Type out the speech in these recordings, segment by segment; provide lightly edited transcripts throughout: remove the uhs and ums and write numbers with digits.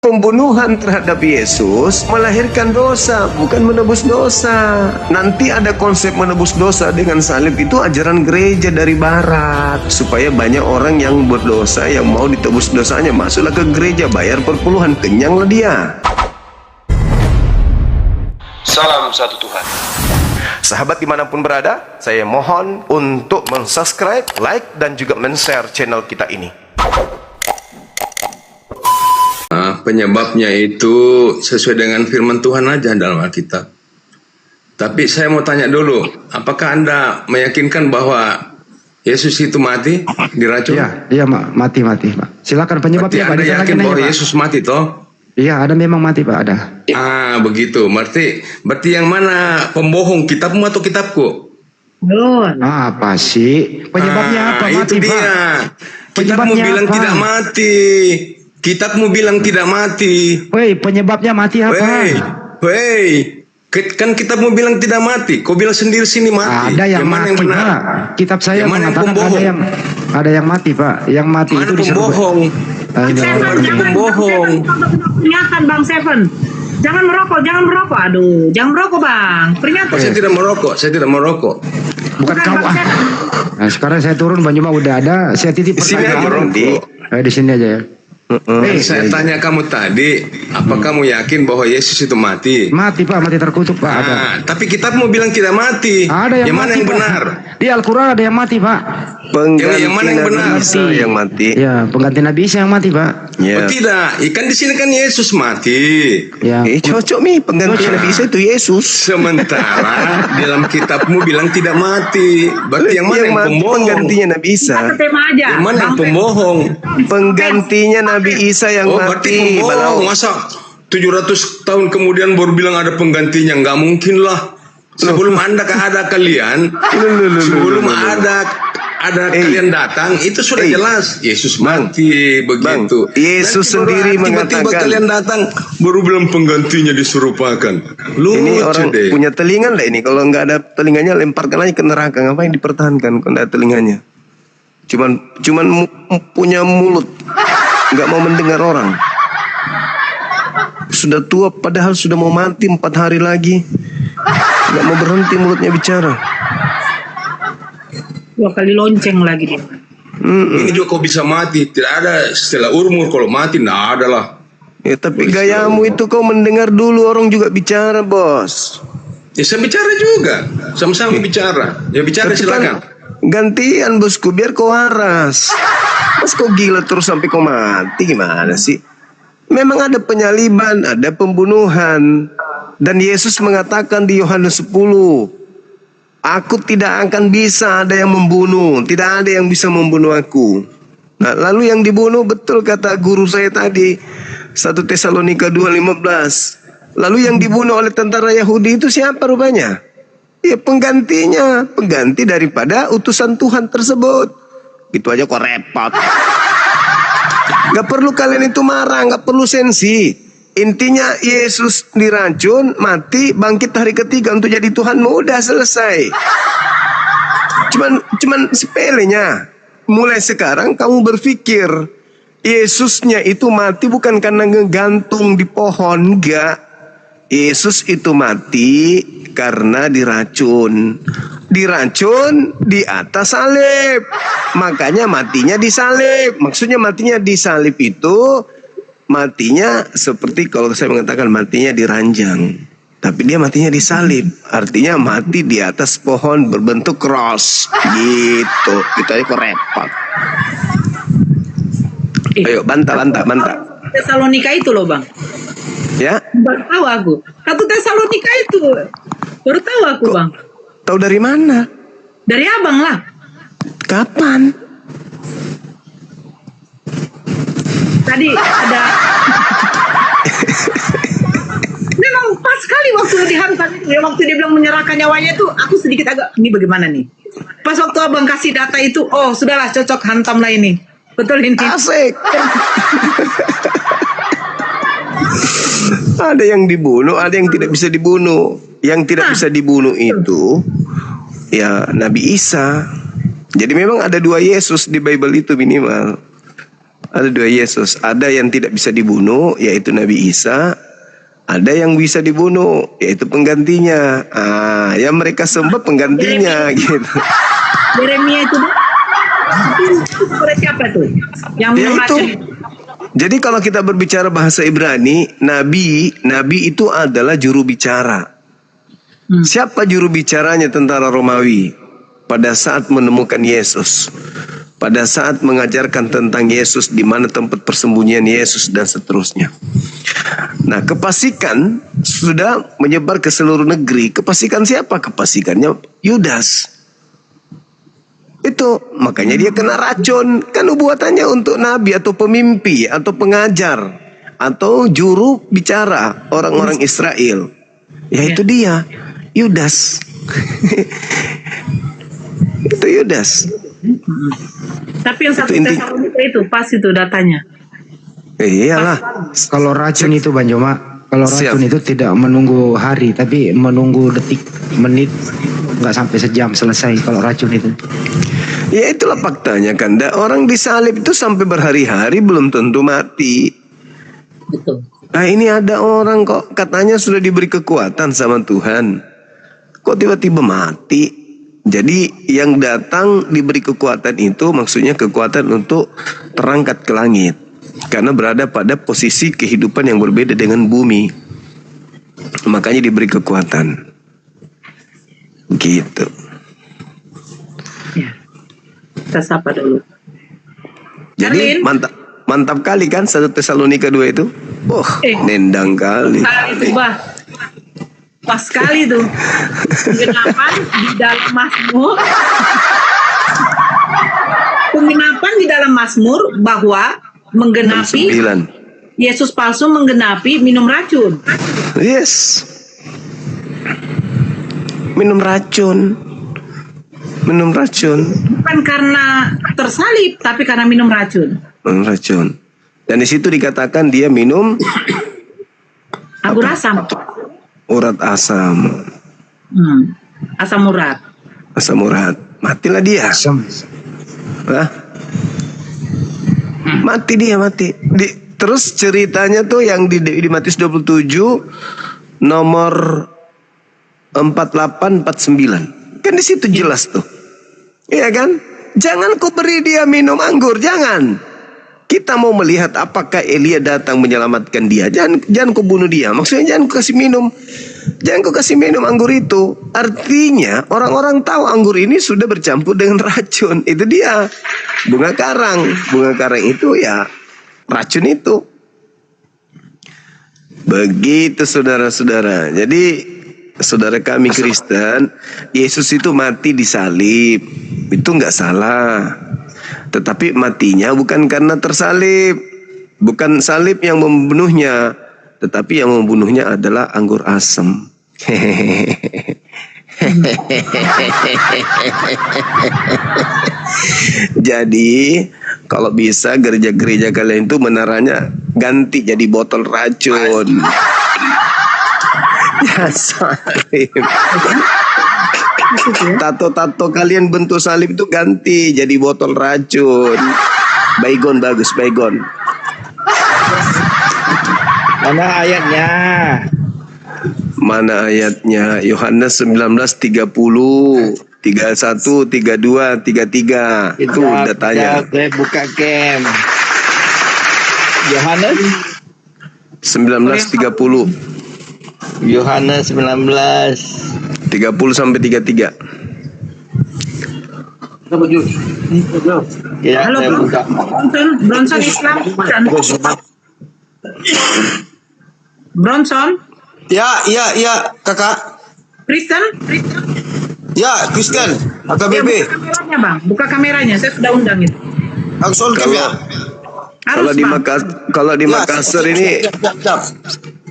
Pembunuhan terhadap Yesus melahirkan dosa, bukan menebus dosa. Nanti ada konsep menebus dosa dengan salib, itu ajaran gereja dari barat. Supaya banyak orang yang berdosa, yang mau ditebus dosanya, masuklah ke gereja, bayar perpuluhan, kenyanglah dia. Salam satu Tuhan. Sahabat dimanapun berada, saya mohon untuk mensubscribe, like, dan juga men-share channel kita ini. Penyebabnya itu sesuai dengan firman Tuhan aja dalam Alkitab. Tapi saya mau tanya dulu, apakah Anda meyakinkan bahwa Yesus itu mati diracun? Iya, mati, Pak. Silakan penyebabnya, Pak. Anda yakin bahwa Yesus mati toh? Iya, ada memang mati, Pak, ada. Begitu. Berarti yang mana pembohong, kitabmu atau kitabku? Belum. Apa sih? Penyebabnya apa mati, itu dia. Pak? Kitabmu Penyebabnya bilang apa? tidak mati. Kitabmu bilang tidak mati. Woi, penyebabnya mati apa? Woi. Kan kitabmu bilang tidak mati. Kau bilang sendiri sini mati. Ada yang mana mati, yang benar? Pak. Kitab saya yang mana yang mengatakan pembohong? ada yang mati, Pak. Yang mati Mana itu pembohong? Jangan pembohong. peringatan Bang Seven. Jangan merokok. Aduh, jangan merokok, Bang. Peringatan. Saya tidak merokok. Bukan kau. Bang Seven. Nah, sekarang saya turun Banyuma udah ada. Saya titip Di sini aja pertanyaan. merokok. Di sini aja ya. Saya tanya kamu tadi, apa kamu yakin bahwa Yesus itu mati? Mati, Pak, mati terkutuk, Pak. Ada. Tapi kitabmu bilang tidak mati. Ada yang mana mati, yang Pak. benar? Di Al-Quran ada yang mati, Pak. Pengganti Yang mana yang Nabi benar? Isa yang mati. Ya, pengganti Nabi Isa yang mati, Pak. Ya. Oh tidak, ikan di sini kan Yesus mati. Ya. Cocok nih, pengganti Nabi Isa itu Yesus. Sementara dalam kitabmu bilang tidak mati. Berarti yang mana yang mati pembohong? penggantinya Nabi Isa. Satu tema aja. Yang mana yang Bang pembohong? Penggantinya Nabi Isa yang Berarti mati. pembohong. Masa 700 tahun kemudian baru bilang ada penggantinya? Nggak mungkin lah. Sebelum Anda ada kalian, sebelum ada kalian datang, itu sudah jelas Yesus mati begitu. Yesus Nanti baru sendiri tiba-tiba mengatakan, kalian datang baru bilang penggantinya disuruhkan. ini orang punya telinga lah ini. Kalau nggak ada telinganya, lemparkan aja ke neraka. Ngapain dipertahankan kalau nggak ada telinganya? Cuman punya mulut, nggak mau mendengar orang. Sudah tua padahal sudah mau mati 4 hari lagi, nggak mau berhenti mulutnya bicara. 2 kali lonceng lagi dia. Ini juga kau bisa mati. Tidak ada setelah umur kalau mati, tidak ada lah. Ya, tapi gayamu itu kau mendengar dulu orang juga bicara, bos. Ya saya bicara juga, sama-sama bicara. Ya bicara Tapi silakan. Gantian bosku, biar kau waras. Mas kau gila terus sampai kau mati, gimana sih? Memang ada penyaliban, ada pembunuhan. Dan Yesus mengatakan di Yohanes 10, aku tidak akan bisa ada yang membunuh, tidak ada yang bisa membunuh aku. Nah, lalu yang dibunuh, betul kata guru saya tadi, 1 Tesalonika 2:15. Lalu yang dibunuh oleh tentara Yahudi itu siapa rupanya? Ya penggantinya, pengganti daripada utusan Tuhan tersebut. Itu aja kok repot. Gak perlu kalian itu marah, gak perlu sensi. Intinya Yesus diracun, mati, bangkit hari ketiga untuk jadi Tuhan, udah selesai. Cuman sepelenya. Mulai sekarang kamu berpikir Yesusnya itu mati bukan karena ngegantung di pohon, enggak. Yesus itu mati karena diracun. Diracun di atas salib. Makanya matinya di salib. Maksudnya matinya di salib itu matinya seperti kalau saya mengatakan matinya di ranjang. Tapi dia matinya di salib. Artinya mati di atas pohon berbentuk cross. Gitu. Itu aja kok repot. Ayo bantah. Tesalonika itu loh, Bang. Ya. Baru tahu aku. 1 Tesalonika itu. Baru tahu aku, Bang. Tahu dari mana? Dari Abang lah. Kapan? Tadi ada memang pas sekali waktu dihantam itu ya, waktu dia bilang menyerahkan nyawanya itu aku sedikit agak ini bagaimana nih. Pas waktu Abang kasih data itu, oh sudahlah cocok, hantam lah ini. Betul ini. Asik. Ada yang dibunuh, ada yang tidak bisa dibunuh. Yang tidak bisa dibunuh itu ya Nabi Isa. Jadi memang ada 2 Yesus di Bible itu minimal. Ada dua Yesus. Ada yang tidak bisa dibunuh, yaitu Nabi Isa. Ada yang bisa dibunuh, yaitu penggantinya. Yang mereka sembah penggantinya gitu. Yeremia itu siapa tuh? Yang Ya minum itu. racun. Jadi kalau kita berbicara bahasa Ibrani, nabi itu adalah juru bicara. Siapa juru bicaranya tentara Romawi? Pada saat menemukan Yesus. Pada saat mengajarkan tentang Yesus, di mana tempat persembunyian Yesus dan seterusnya. Nah, kefasikan sudah menyebar ke seluruh negeri. Kefasikan siapa? Kefasikannya Yudas. Itu makanya dia kena racun. Kan nubuatannya untuk nabi atau pemimpi atau pengajar atau juru bicara orang-orang Israel. Yaitu dia, Yudas. Itu Yudas. Tapi yang satu Itu inti. Tesalonika itu pas itu datanya. Iyalah. Kalau racun itu Bang Joma, kalau Siap. racun itu tidak menunggu hari, tapi menunggu detik, menit, nggak sampai sejam selesai kalau racun itu. Ya itulah faktanya kan. Orang disalib itu sampai berhari-hari belum tentu mati. Betul. Nah ini ada orang kok katanya sudah diberi kekuatan sama Tuhan. Kok tiba-tiba mati? Jadi yang datang diberi kekuatan itu maksudnya kekuatan untuk terangkat ke langit. Karena berada pada posisi kehidupan yang berbeda dengan bumi. Makanya diberi kekuatan. Gitu. Ya. Kita sapa dulu. Jadi Darlin. mantap kali kan 1 Tesalonika 2 itu. Nendang kali. Kali itu bah. Pas sekali tuh. Penggenapan di dalam Mazmur. Penggenapan di dalam Mazmur bahwa menggenapi 9. Yesus palsu menggenapi minum racun. Yes. Minum racun. Minum racun. Bukan karena tersalib, tapi karena minum racun. Minum racun. Dan di situ dikatakan dia minum Anggur asam. urat asam. Asam urat. Asam urat. Matilah dia. Hah? Mati dia, mati. Terus ceritanya tuh yang di Matius 27 nomor 48-49. Kan di situ jelas tuh. Iya kan? Jangan kau beri dia minum anggur, jangan. Kita mau melihat apakah Elia datang menyelamatkan dia. Jangan kau bunuh dia. Maksudnya jangan kau kasih minum. Jangan kau kasih minum anggur itu. Artinya orang-orang tahu anggur ini sudah bercampur dengan racun. Itu dia. Bunga karang. Bunga karang itu ya racun itu. Begitu saudara-saudara. Jadi saudara kami Kristen, Yesus itu mati disalib. Itu nggak salah. Tetapi matinya bukan karena tersalib. Bukan salib yang membunuhnya. Tetapi yang membunuhnya adalah anggur asam. Jadi kalau bisa gereja-gereja kalian itu menaranya ganti jadi botol racun. Ya salib. Tato-tato kalian bentuk salib itu ganti jadi botol racun. Baygon bagus, baygon. Mana ayatnya? Mana ayatnya? Yohanes 19:30, 31, 32, 33. Itu datanya. Saya buka camp. Yohanes 19:30. Yohanes 19. 30 sampai 33. Ya, Halo, saya buka. Bronson Islam. Bronson, Ya, kakak. Kristen. Ya, Kristen, Ya, AKBP. buka kameranya bang, buka kameranya. Saya sudah undang itu. Langsung Kalau ya. Harus bang. kalau di Makassar ini Siap.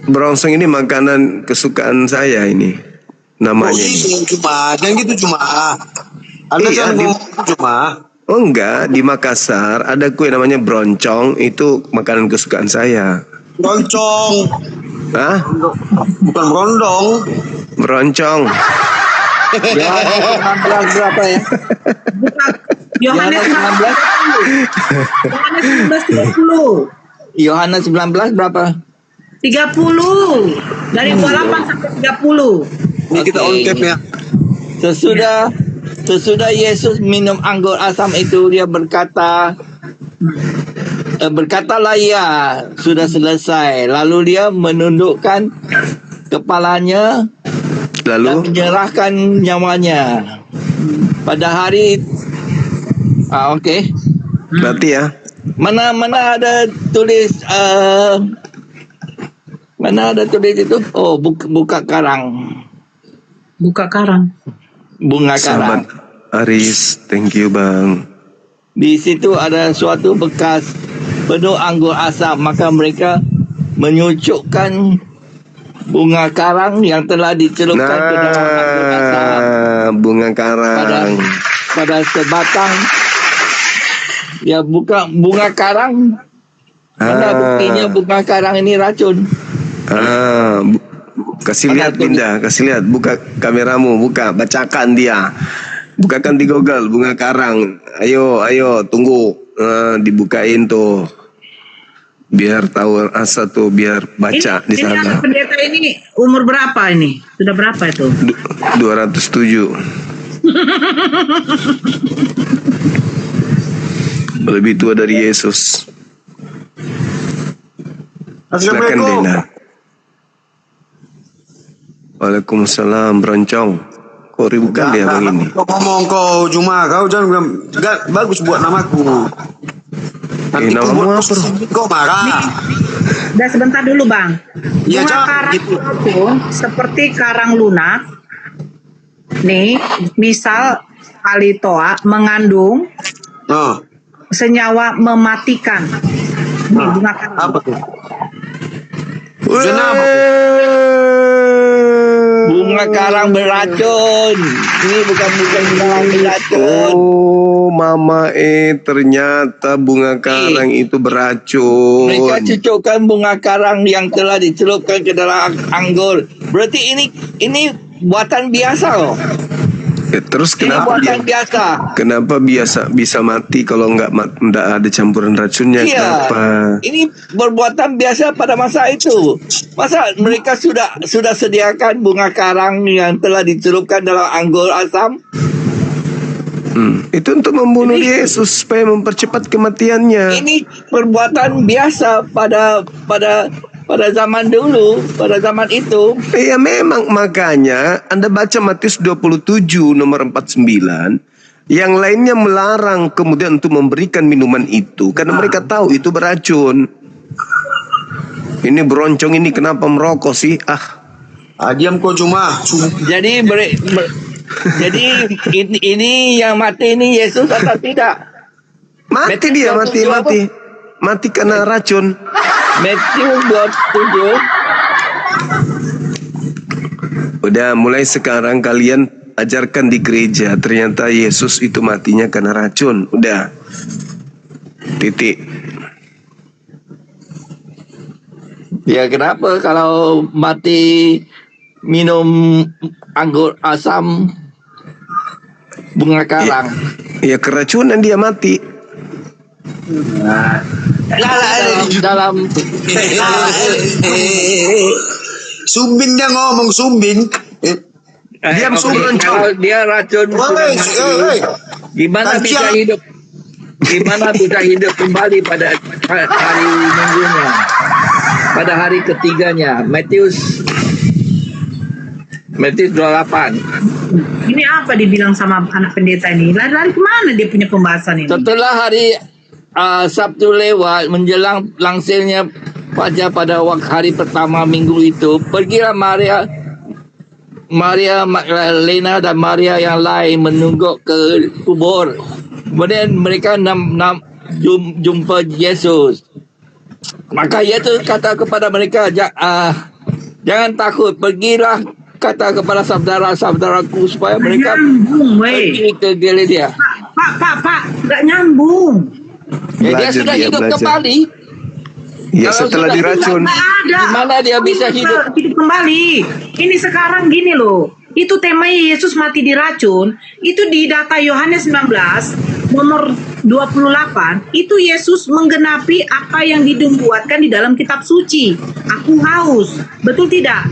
Brongsong ini makanan kesukaan saya ini. Namanya ini. Jangan gitu cuma. Anda Iya, jangan ngomong cuma. Oh enggak, di Makassar ada kue namanya broncong, itu makanan kesukaan saya. Roncong, Hah? bukan rondong. Broncong. Yohanes 19 berapa ya? Buka Yohanes 19:30. Yohanes 19 berapa? 30. Dari 28 sampai 30. Ini kita on Oke. cap ya. Sesudah Yesus minum anggur asam itu, dia berkatalah ya, sudah selesai. Lalu dia menundukkan kepalanya dan Lalu menyerahkan nyawanya. Pada hari okey. berarti ya. Mana ada tulis mana ada tulis itu? Oh, buka karang. Buka karang. Bunga Sahabat karang. Aris, thank you bang. Di situ ada suatu bekas penuh anggur asam, maka mereka menyucukkan bunga karang yang telah dicelupkan ke dalam anggur asam Bunga karang. pada sebatang. Ya, bukan bunga karang. Mana buktinya bunga karang ini racun? Kasih Mana lihat tulis? Binda, kasih lihat, buka kameramu, buka, bacakan dia. Bukakan di Google bunga karang. Ayo, tunggu. Dibukain tuh. Biar tahu asa tuh, biar baca di Ini anak sana. pendeta ini umur berapa ini? Sudah berapa itu? 207. Lebih tua dari Yesus. Silakan Assalamualaikum. Dela. Waalaikumsalam, Broncong. Kok ribukan dia bang ini? Kau ngomong kau cuma kau jangan bilang bagus buat namaku. Nanti kau namamu buat apa, Bro? kau marah. Udah sebentar dulu bang. Iya, Bunga Cak, karang gitu. itu seperti karang lunak. Nih, misal alitoa mengandung Oh, senyawa mematikan. Nih bunga karang. apa tuh? Bunga karang beracun. Ini bukan karang beracun. Oh, Mama ternyata bunga karang itu beracun. Mereka cucukkan bunga karang yang telah dicelupkan ke dalam anggur. Berarti ini buatan biasa loh. Ya, terus Ini kenapa buatan dia, biasa. kenapa bisa mati kalau nggak ada campuran racunnya? Iya. Kenapa? Ini perbuatan biasa pada masa itu. Masa mereka sudah sediakan bunga karang yang telah dicelupkan dalam anggur asam? Itu untuk membunuh Ini- Yesus supaya mempercepat kematiannya. Ini perbuatan biasa pada zaman dulu, pada zaman itu. Iya memang, makanya Anda baca Matius 27 nomor 49, yang lainnya melarang kemudian untuk memberikan minuman itu karena mereka tahu itu beracun. Ini Broncong ini kenapa merokok sih? Diam kau cuma. Jadi jadi ini yang mati ini Yesus atau tidak? Mati dia, mati Matius 27 apa? mati karena racun. Matius 27. Udah mulai sekarang kalian ajarkan di gereja ternyata Yesus itu matinya karena racun. Udah. Titik. Ya kenapa kalau mati minum anggur asam bunga karang? Ya keracunan dia mati. Dalam Sumbing dia ngomong sumbing. Diam, oke, Subron, kalau dia racun sudah mati, gimana bisa hidup? Gimana bisa hidup kembali pada hari minggunya? Pada hari ketiganya, Matius 28. Ini apa dibilang sama anak pendeta ini? Lari-lari kemana dia punya pembahasan ini? Setelah hari Sabtu lewat menjelang langsirnya fajar pada hari pertama minggu itu, pergilah Maria Magdalena dan Maria yang lain menungguk ke kubur. Kemudian mereka jumpa Yesus. Maka Yesus kata kepada mereka, jangan takut, pergilah kata kepada saudara-saudaraku supaya mereka Nyambung, weh. pergi ke Galilea. Pak, nggak nyambung. Ya, dia Belajar sudah dia, hidup belajar. kembali. Ya Kalau setelah sudah diracun. Nggak ada. Gimana dia bisa hidup? kembali? Ini sekarang gini loh. Itu temanya Yesus mati diracun. Itu di data Yohanes 19 nomor 28 itu Yesus menggenapi apa yang dinubuatkan di dalam kitab suci. Aku haus. Betul tidak?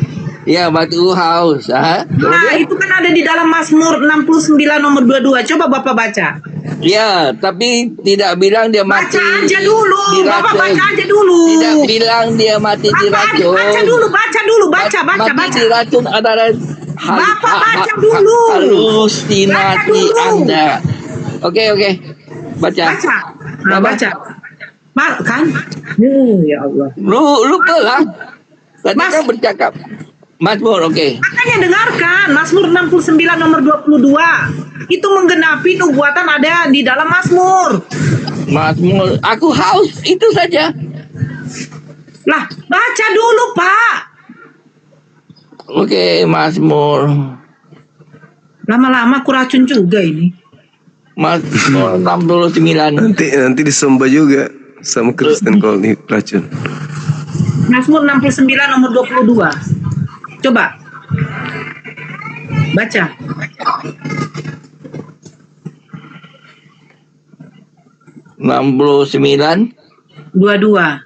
Ya, batu haus. Nah, itu kan ada di dalam Mazmur 69 nomor 22. Coba Bapak baca. Ya, tapi tidak bilang dia mati. Baca aja dulu. Bapak baca aja dulu. Tidak bilang dia mati diracun. Baca dulu. Baca. Mati diracun adalah Bapak baca dulu. halusinasi Anda. Oke. Baca. Nah, baca. Kan? Ya Allah. Lupa lah. Tadi Mas- kan bercakap. Mazmur, oke. Makanya dengarkan Mazmur 69 nomor 22. Itu menggenapi nubuatan ada di dalam Mazmur. Mazmur, aku haus, itu saja. Lah, baca dulu, Pak. Oke, Mazmur. Lama-lama aku racun juga ini. Mazmur 69. Nanti disembah juga sama Kristen kalau ini racun. Mazmur 69 nomor 22. Coba. Baca. Puluh 69. 22.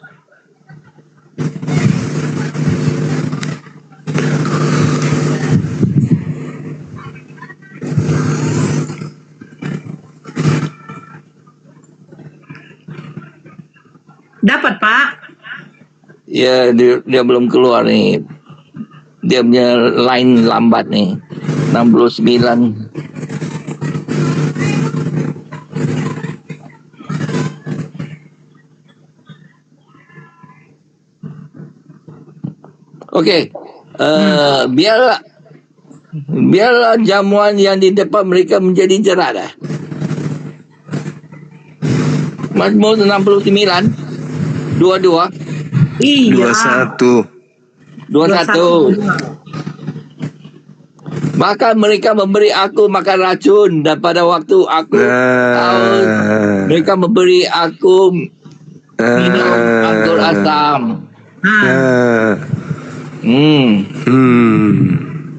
Dapat, Pak? Ya, dia belum keluar nih. Dia punya line lambat nih. 69. Oke. Biarlah jamuan yang di depan mereka menjadi jerat dah. Mazmur 69 22 Iya. 21. Maka mereka memberi aku makan racun, dan pada waktu aku haus, mereka memberi aku minum anggur asam.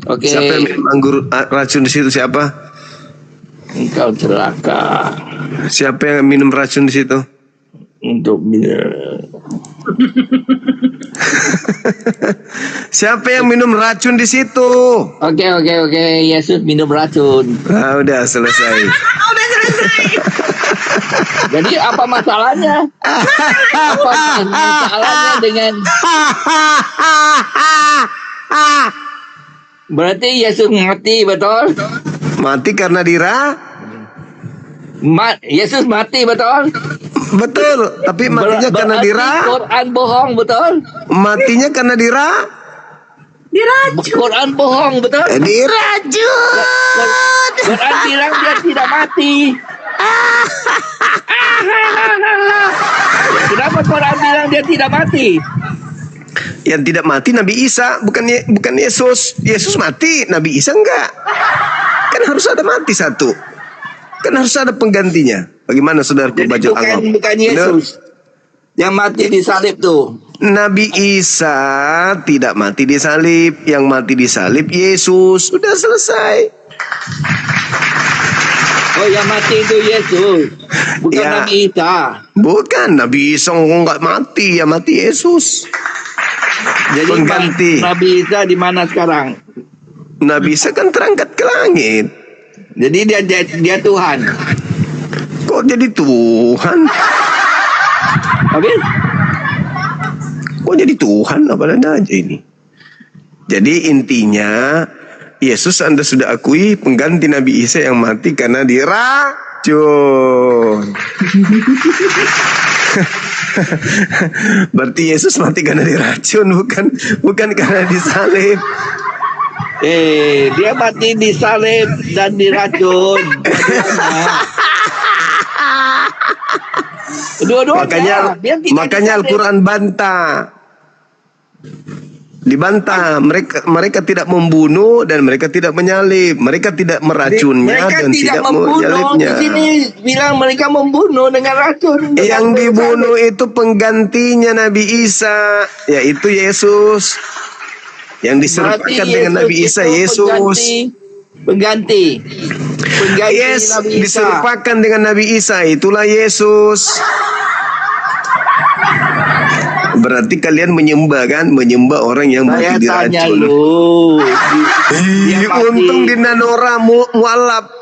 Oke. Siapa yang minum anggur racun di situ? Siapa? Engkau celaka Siapa yang minum racun di situ? untuk Siapa yang minum racun di situ? Oke. Yesus minum racun. Udah selesai. Udah selesai. Jadi apa masalahnya? Apa masalahnya dengan? Berarti Yesus mati, betul? Mati karena Yesus mati, betul? Betul, tapi matinya karena Berarti Quran bohong, betul? Matinya karena Diracun. Quran bohong, betul? diracun. Quran bilang dia tidak mati. Kenapa Quran bilang dia tidak mati? Yang tidak mati Nabi Isa, bukan Yesus. Yesus mati, Nabi Isa enggak. Kan harus ada mati satu. Kan harus ada penggantinya. Bagaimana saudaraku Jadi baca Allah? bukan Yesus yang mati di salib tuh. Nabi Isa tidak mati di salib. Yang mati di salib Yesus. Sudah selesai. Oh, yang mati itu Yesus, bukan Ya. Nabi Isa. Bukan, Nabi Isa enggak mati. Yang mati Yesus. Jadi Pengganti. Nabi Isa di mana sekarang? Nabi Isa kan terangkat ke langit. Jadi dia Tuhan. Kok jadi Tuhan? Habis? Kok jadi Tuhan? Apa ada aja ini? Jadi intinya Yesus Anda sudah akui pengganti Nabi Isa yang mati karena diracun. Berarti Yesus mati karena diracun, bukan karena disalib. Dia mati di salib dan diracun. Dua-duanya. Makanya Al-Quran bantah. Dibantah. Mereka tidak membunuh dan mereka tidak menyalib. Mereka tidak meracunnya Mereka dan tidak membunuh. menyalibnya. Di sini bilang mereka membunuh dengan racun. Yang dibunuh itu penggantinya Nabi Isa, yaitu Yesus. Yang diserupakan dengan Nabi Isa, Yesus. Pengganti. Pengganti Yes, Nabi Isa. diserupakan dengan Nabi Isa, itulah Yesus. Berarti kalian menyembah kan? Menyembah orang yang Saya mati tanya diracun. lu. Dia Ih, mati. untung di Nanora mualaf.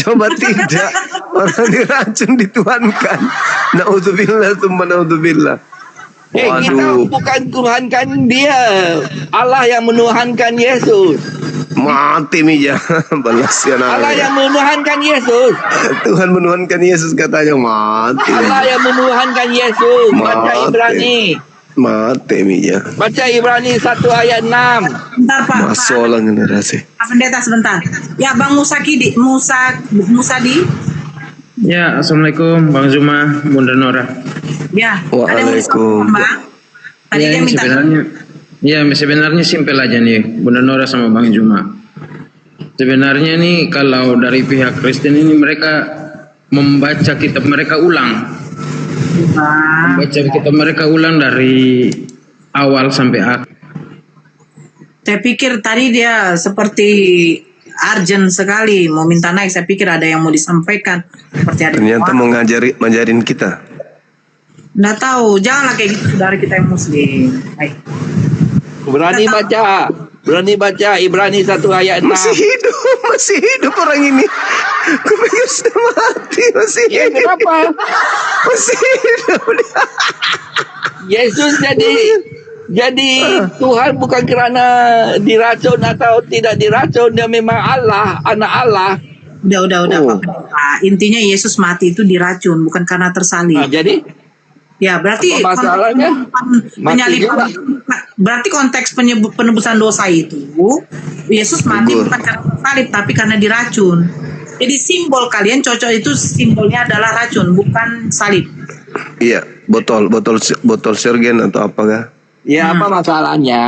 Coba tidak. Orang diracun dituhankan. Naudzubillah tsumma naudzubillah. Kita Waduh, bukan tuhankan dia. Allah yang menuhankan Yesus. mati Mija. Balas ya Allah nara. yang menuhankan Yesus. Tuhan menuhankan Yesus katanya mati. Allah yang menuhankan Yesus. Baca Mati. Ibrani. Mati Mija. Baca Ibrani 1 ayat 6. Bentar Pak. Masalah generasi. Pak Pendeta sebentar. Ya Bang Musadi. Ya, Assalamualaikum Bang Zuma, Bunda Nora. Ya. Ada yang mau Waalaikumsalam. disampaikan, Bang? Tadi Ya, dia ini minta. sebenarnya simpel aja nih, Bunda Nora sama Bang Zuma. Sebenarnya nih kalau dari pihak Kristen ini mereka membaca kitab mereka ulang. Membaca kitab mereka ulang dari awal sampai akhir. Saya pikir tadi dia seperti urgent sekali mau minta naik. Saya pikir ada yang mau disampaikan. Seperti ada Ternyata mau ngajarin kita. Nggak tahu. Janganlah kayak gitu saudara kita yang muslim. Baik. Berani baca Ibrani 1 ayat 6. Masih hidup orang ini. Kupikir sudah mati, masih Ya hidup. kenapa? Masih hidup. Yesus jadi Tuhan bukan kerana diracun atau tidak diracun. Dia memang Allah, anak Allah. Udah Oh. Pak. Nah, intinya Yesus mati itu diracun, bukan karena tersalib. Nah, jadi Ya, berarti apa masalahnya? penyaliban, berarti konteks penebusan dosa itu Yesus mati Gugur. bukan karena tersalib tapi karena diracun. Jadi simbol kalian cocok itu simbolnya adalah racun, bukan salib. Iya, botol sergen atau apakah? ya apa masalahnya?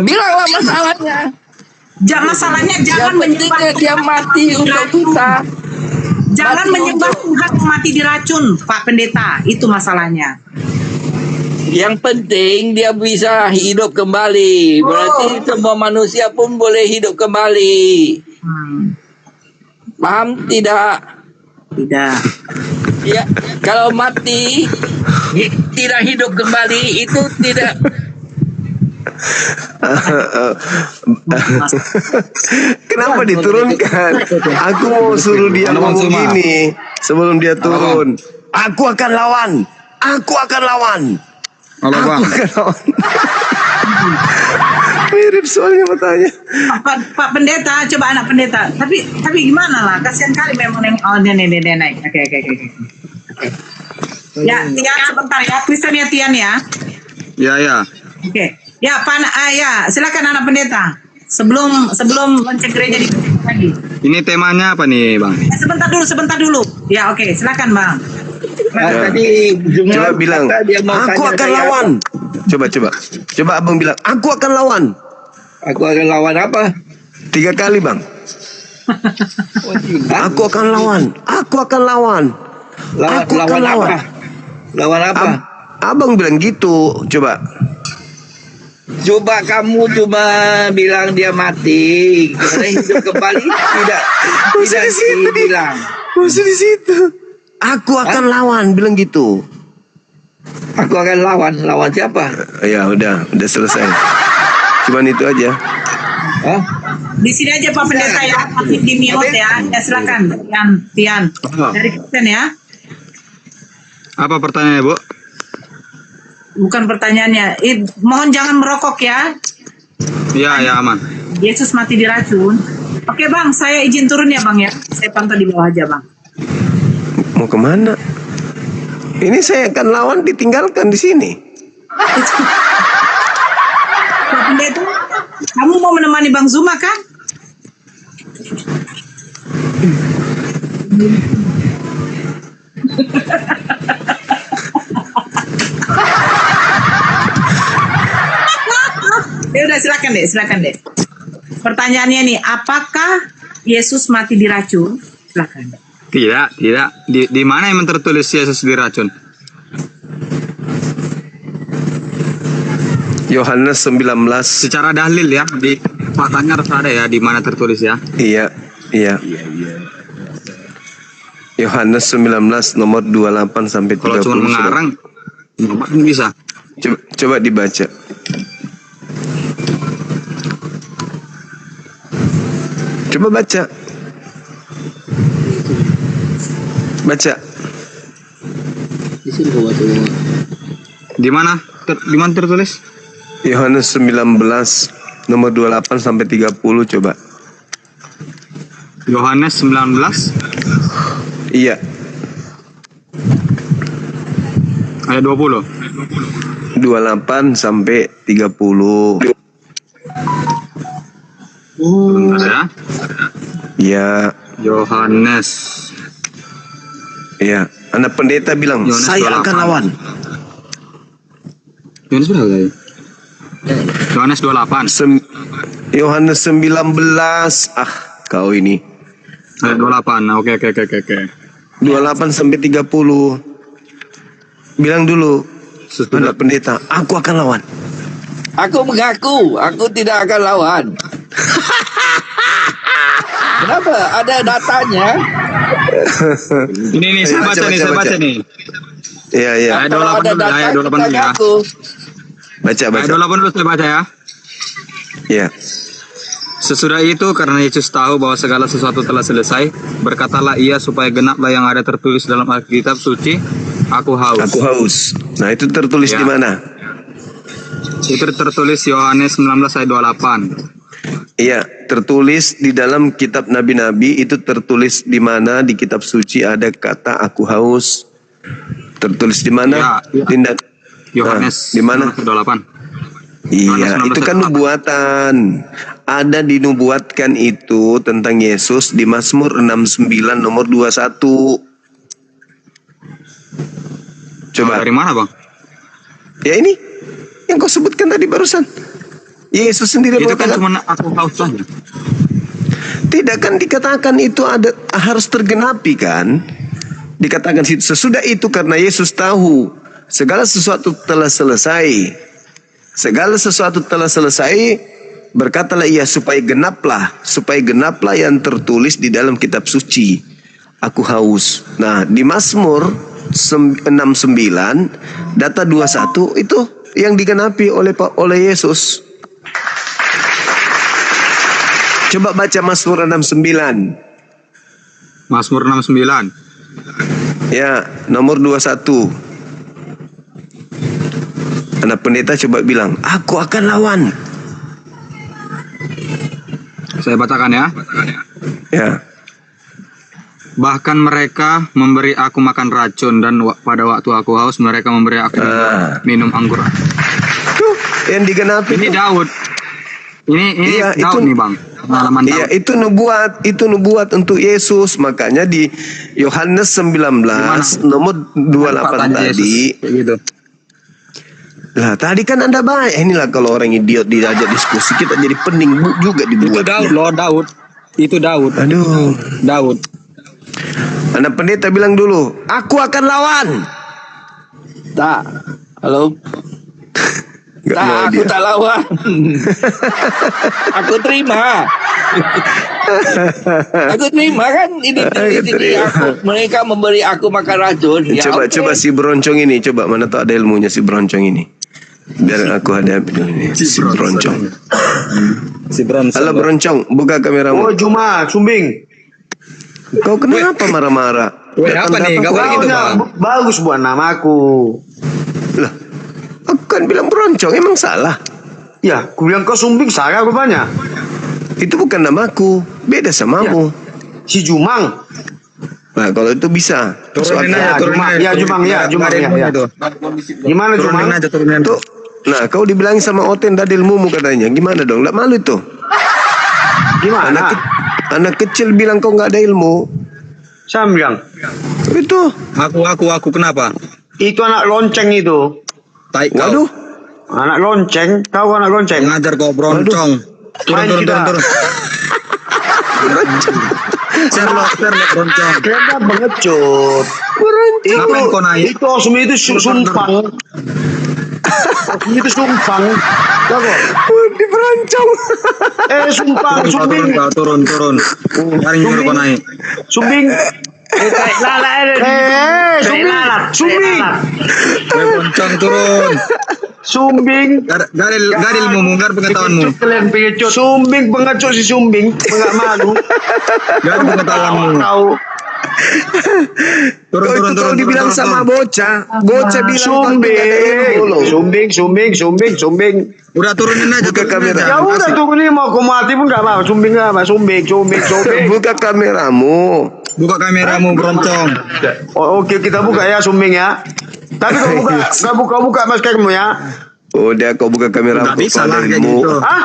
Bilanglah masalahnya. Masalahnya jangan Yang pentingnya menyembah dia mati untuk kita. Jangan mati menyembah untuk- Tuhan yang mati diracun, Pak Pendeta. Itu masalahnya. Yang penting dia bisa hidup kembali. Berarti semua manusia pun boleh hidup kembali. Paham tidak? Tidak. Ya, kalau mati tidak hidup kembali itu tidak. Kenapa diturunkan? Aku mau suruh dia ngomong gini sebelum dia turun. Aku akan lawan. Aku akan lawan. Halo Aku Bang. akan lawan. Mirip soalnya matanya. Pak Pendeta, coba anak pendeta. Tapi gimana lah? Kasihan kali memang dia naik. Oke. Ya, Tian sebentar ya. Kristen ya Tian ya. Ya. Oke. Ya, Pak ya, silakan anak pendeta. Sebelum lonceng gereja di lagi. Ini temanya apa nih Bang? Sebentar dulu. Ya, oke, silakan Bang. Tadi Coba bilang, aku akan lawan. Coba abang bilang, aku akan lawan. Aku akan lawan apa? 3 kali bang. Aku akan lawan. Aku akan lawan. Aku akan lawan. Lawan apa? Abang bilang gitu. Coba. Coba kamu cuma bilang dia mati, karena hidup kembali tidak dibilang. Masih di situ. Aku akan lawan, bilang gitu. Aku akan lawan siapa? Ya udah selesai. Cuman itu aja. Hah? Di sini aja Pak Pendeta ya, masih di mute ya. Ya silakan, Tian. Dari Kristen ya. Apa pertanyaannya Bu? Bukan pertanyaannya. Mohon jangan merokok ya. Ya aman. Yesus mati diracun. Oke Bang, saya izin turun ya Bang ya. Saya pantau di bawah aja Bang. Mau kemana? Ini saya akan lawan, ditinggalkan di sini. Pak Pendeta, kamu mau menemani Bang Zuma kan? Ya udah silakan deh. Pertanyaannya nih, apakah Yesus mati diracun? Silakan. Tidak. Di mana yang tertulis Yesus diracun? Yohanes 19. Secara dalil ya di faktanya harus ada ya di mana tertulis ya. Iya, iya. Yohanes 19 nomor 28 sampai 30. Kalau cuma mengarang, nggak bisa. Coba dibaca. Coba baca. Baca. Di mana? Di mana tertulis? Yohanes 19 nomor 28 sampai 30 coba. Yohanes 19 Iya. ayat 20. 28 sampai 30. Bentar ya. Ya, Yohanes. ya. Anak pendeta bilang, Yohanes saya 28. akan lawan. Yohanes berapa tadi? Yohanes 28 Yohanes 19. Ah, kau ini. ayat 28. Nah, oke. 28 sampai 30. Bilang dulu, Sesudah. anak pendeta, aku akan lawan. Aku mengaku, aku tidak akan lawan. Kenapa? Ada datanya. Ini saya baca nih, saya baca nih. Iya, iya. Ayat Kalau 28 ada dulu, ayat data 28 dulu ya. aku. Baca, Ayat baca. 28 dulu saya baca ya. Iya. Sesudah itu karena Yesus tahu bahwa segala sesuatu telah selesai, berkatalah ia supaya genaplah yang ada tertulis dalam Alkitab suci, aku haus. Aku haus. Nah, itu tertulis Ya. di mana? Itu tertulis Yohanes 19 ayat 28. Iya, tertulis di dalam kitab nabi-nabi. Itu tertulis di mana di kitab suci ada kata aku haus. Tertulis di mana? Ya. Tindak. Yohanes Di mana? 19 ayat 28. Iya, Yohanes itu kan 19 nubuatan. Ada dinubuatkan itu tentang Yesus di Mazmur 69 nomor 21. Coba. Dari mana, Bang? Ya ini yang kau sebutkan tadi barusan. Yesus sendiri Itu kan mengatakan, cuma aku haus saja. tidak kan dikatakan itu ada harus tergenapi kan? Dikatakan sesudah itu karena Yesus tahu segala sesuatu telah selesai. Segala sesuatu telah selesai, berkatalah ia supaya genaplah yang tertulis di dalam kitab suci. Aku haus. Nah, di Mazmur 69 data 21 itu yang digenapi oleh Yesus. Coba baca Mazmur 69. Mazmur 69. Ya, nomor 21. Anak pendeta coba bilang, aku akan lawan. Saya bacakan ya. Ya. Bahkan mereka memberi aku makan racun dan pada waktu aku haus mereka memberi aku minum anggur. Tuh, yang digenapi. Ini Daud. Ini Iya, Daud itu- nih, Bang. Pengalaman Iya, Daud. itu nubuat untuk Yesus. Makanya di Yohanes 19 nomor 28 Faktanya tadi. Yesus, kayak gitu. Lah, tadi kan Anda baik. Inilah kalau orang idiot diajak diskusi kita jadi pening juga Itu dibuat. Daud loh, Daud. Itu Daud. Aduh. Daud. Anak pendeta bilang dulu, aku akan lawan. Tak. Halo. Nggak mau Tak, aku dia. tak lawan. Aku terima. Aku terima kan ini mereka memberi aku makan racun. Ya, Coba oke. si beroncong ini, coba mana tahu ada ilmunya si beroncong ini. Biar aku hadapi dulu ini. Si beroncong. Si Bron. Halo beroncong, buka kameramu. Oh, Juma, Sumbing. Kau kenapa marah-marah? Weh, apa nih? Gak boleh gitu, Bang. Bagus buat namaku. Lah, aku kan bilang beroncong, emang salah? Ya, ku bilang kau Sumbing, salah rupanya. Itu bukan namaku, beda samamu. Si Jumang. Nah, kalau itu bisa. Turunin Soalnya- aja, turunin aja. Ya, Jumang, ya, Jumang, ya, ya. Gimana Jumang? Turunin aja, turunin. Tuh, nah kau dibilangin sama Oten tadi ilmumu katanya. Gimana dong? Nggak malu tuh? Gimana? Anak kecil bilang kau nggak ada ilmu. Saya bilang, Itu. Aku kenapa? itu anak lonceng itu. Tai kau. Waduh. Anak lonceng, kau anak lonceng. Ngajar kau broncong. Main kita. Sherlock broncong. Kenapa mengecut? Ngapain kau naik? Itu Osmi itu sumpang. Osmi itu sumpang. Tahu kok? Beroncong. Sumpah, Turun, sumbing. kau turun. Taring dulu kau naik. Sumbing. Sumbing. Beroncong turun. Sumbing. Gadil munggar pengetahuanmu. Kalian pengecut. Sumbing pengecut si Sumbing. Enggak malu. Gadil pengetahuanmu. Tahu. Turun. Kalau dibilang sama bocah bilang Sumbing. Udah turunin aja. Buka kamera. Ya udah tuh ini mau aku mati pun enggak apa. Sumbing. Buka kameramu. Buka kameramu beroncong. Oh, oke kita buka ya Sumbing ya. Tapi kau buka maskermu ya. Udah kau buka kameramu. Nggak bisa lah kayak gitu. Hah?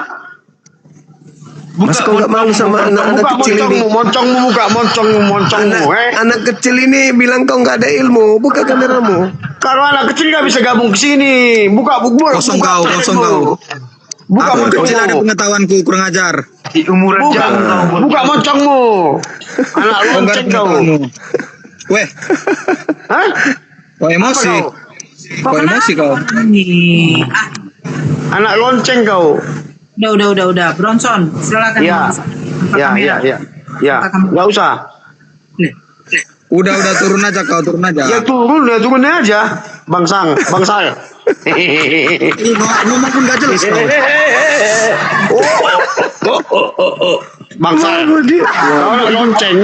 Mas kau nggak malu sama anak kecil ini? Moncongmu. Anak kecil ini bilang kau nggak ada ilmu. Buka kameramu. Kalau anak kecil nggak bisa gabung ke sini. Buka. Kosong kau. Buka Aku moncongmu. tidak ada pengetahuanku, kurang ajar. Buka moncongmu. Anak lonceng kau. Weh, Hah? kau emosi. Kau emosi kau. Nih. Anak lonceng kau. Udah. Bronson, silakan. Ya. Ya. Nggak usah. Udah turun aja kau, turun aja. Ya turun aja. Bangsal. Ngomong pun gak jelas kau. Bangsal. Kau anak lonceng.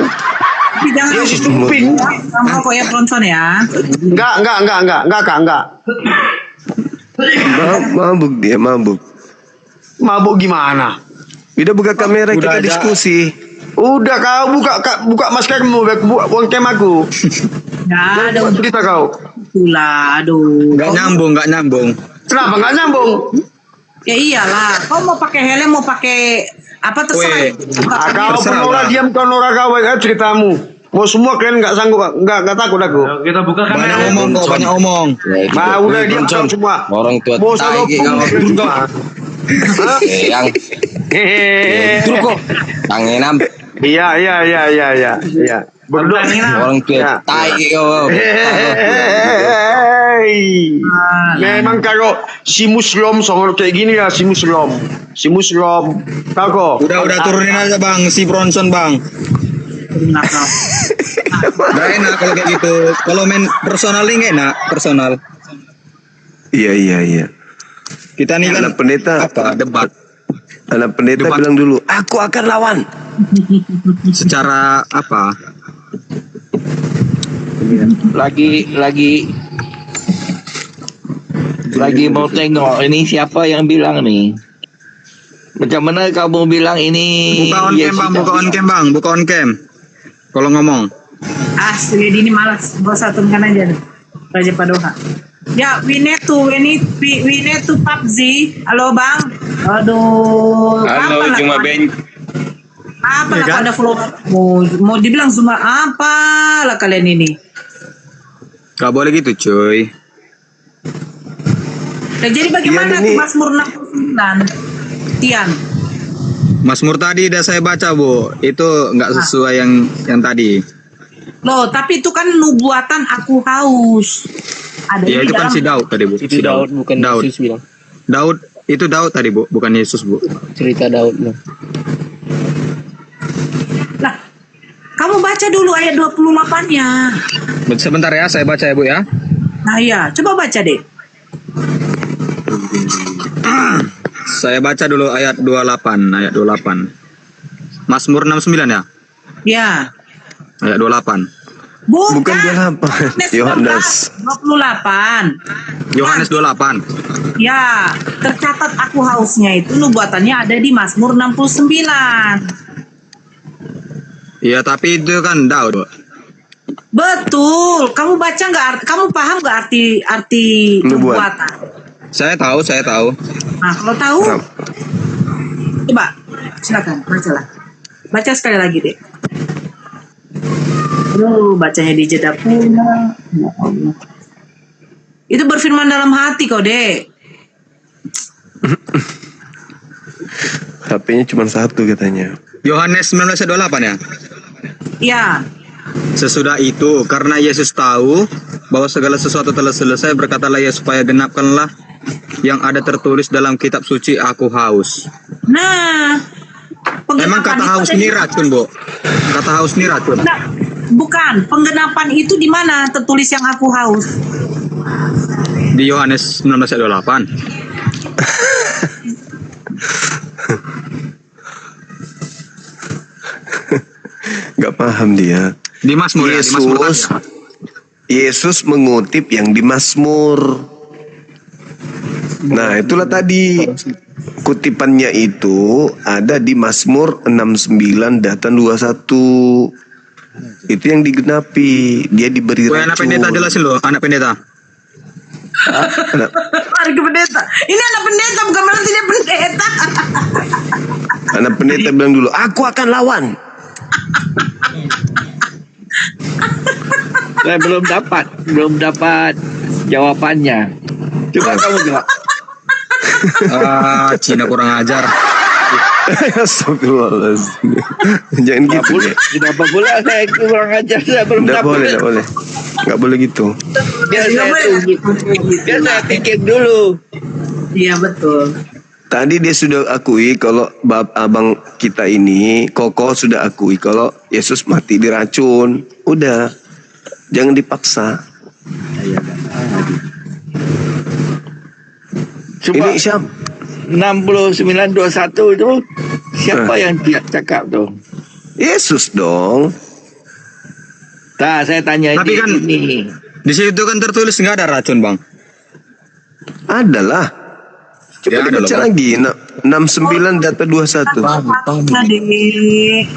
Tapi jangan Ya si Sumbing. sama kok ya Bronson ya. Enggak. Mabuk dia, mabuk. Mabuk gimana? Udah buka kamera, Udah kita aja. diskusi. Udah kau buka maskermu, buka wangkem aku. Nggak ada untuk Cerita kau. itulah. Aduh. Gak nyambung. Kenapa nggak nyambung? Ya iyalah. Kau mau pakai helm, mau pakai apa terserah. Weh. Kau Terserah penora lah. diam, kau nora kau ceritamu. Mau semua kalian nggak sanggup, nggak takut aku. Kita buka Banyak omong kau, banyak omong. Mau udah diam kau semua. Orang tua Mau tai solo kau. Yang itu kok tanginam Iya. Berdua. orang tua Ya. tai kau. Hei. Memang kalau si Muslim songol kayak gini ya si Muslim. Tahu kok? Udah turunin aja bang, si Bronson bang. Gak enak kalau kayak gitu. Kalau main personal ini enak, personal. Iya. Kita nih kan Anak pendeta, apa debat anak pendeta Debat. bilang dulu, aku akan lawan. secara apa? Lagi mau tengok ini siapa yang bilang nih. Macam mana kamu bilang ini? Buka on cam bang, buka on cam. Kalau ngomong. Asli ini malas. Gak usah turunkan aja nih. Raja Padoha. Ya, we need to PUBG. Halo bang. Aduh. Halo, cuma Ben. Apa Ya lah kan? pada follower? Mau dibilang cuma apa lah kalian ini? Gak boleh gitu cuy. Nah, jadi bagaimana Tian ini- Mazmur 69? Tian. Mazmur tadi udah saya baca bu, itu nggak sesuai yang tadi. Loh, tapi itu kan nubuatan aku haus. Ada Ya di itu kan dalam. si Daud tadi bu. Itu Daud bukan Daud. Yesus bilang. Daud itu Daud tadi bu, bukan Yesus bu. Cerita Daud loh. Lah, kamu baca dulu ayat 28-nya. Sebentar ya, saya baca ya bu ya. Nah iya, coba baca deh. Saya baca dulu ayat 28. Mazmur 69 ya? Ya. Ayat 28. Bukan 28, Yohanes. 28. Yohanes 28. Ya, tercatat aku hausnya itu nubuatannya ada di Mazmur 69. Iya tapi itu kan Daud bu. Betul. Kamu baca nggak? Kamu paham nggak arti Nubuat. nubuatan? Saya tahu. Nah, kalau tahu, coba silakan bacalah. Baca sekali lagi deh. Bacanya di jeda pula. Ya Allah. Itu berfirman dalam hati kau, Dek. HP-nya cuma satu katanya. Yohanes 19 ayat 28 ya? Ya. Sesudah itu, karena Yesus tahu bahwa segala sesuatu telah selesai, berkatalah ia supaya genapkanlah yang ada tertulis dalam kitab suci, aku haus. Nah, Emang kata penggenapan haus itu ini ada di racun, Bu? Kata haus ini racun. Nah, bukan, penggenapan itu di mana tertulis yang aku haus? Di Yohanes 19 ayat 28. Gak paham dia. Di Mazmur ya, di Mazmur tadi ya. Yesus mengutip yang di Mazmur. Nah, itulah tadi kutipannya itu ada di Mazmur 69 dan 21. Itu yang digenapi. Dia diberi Woi, anak racun. pendeta jelasin loh, anak pendeta. Lari ke pendeta. Ini anak pendeta, bukan berarti dia pendeta. Anak pendeta bilang dulu, aku akan lawan. Saya belum dapat jawabannya. Coba kamu jawab. Cina kurang ajar. Astagfirullahaladzim. Jangan gitu. Ya. Kenapa pula saya kurang ajar? Saya belum Nggak dapat. boleh, nggak boleh. Nggak boleh gitu. Biar saya pikir dulu. Iya, betul. Tadi dia sudah akui kalau abang kita ini, Koko sudah akui kalau Yesus mati diracun. Udah, jangan dipaksa. Coba Ini siapa? 6921 itu siapa yang dia cakap tuh? Yesus dong. Nah, saya tanya Tapi kan ini. di situ kan tertulis nggak ada racun, Bang. Adalah. Coba Ya, ada dibaca loh, Bang. lagi. 69 data 21. Adik.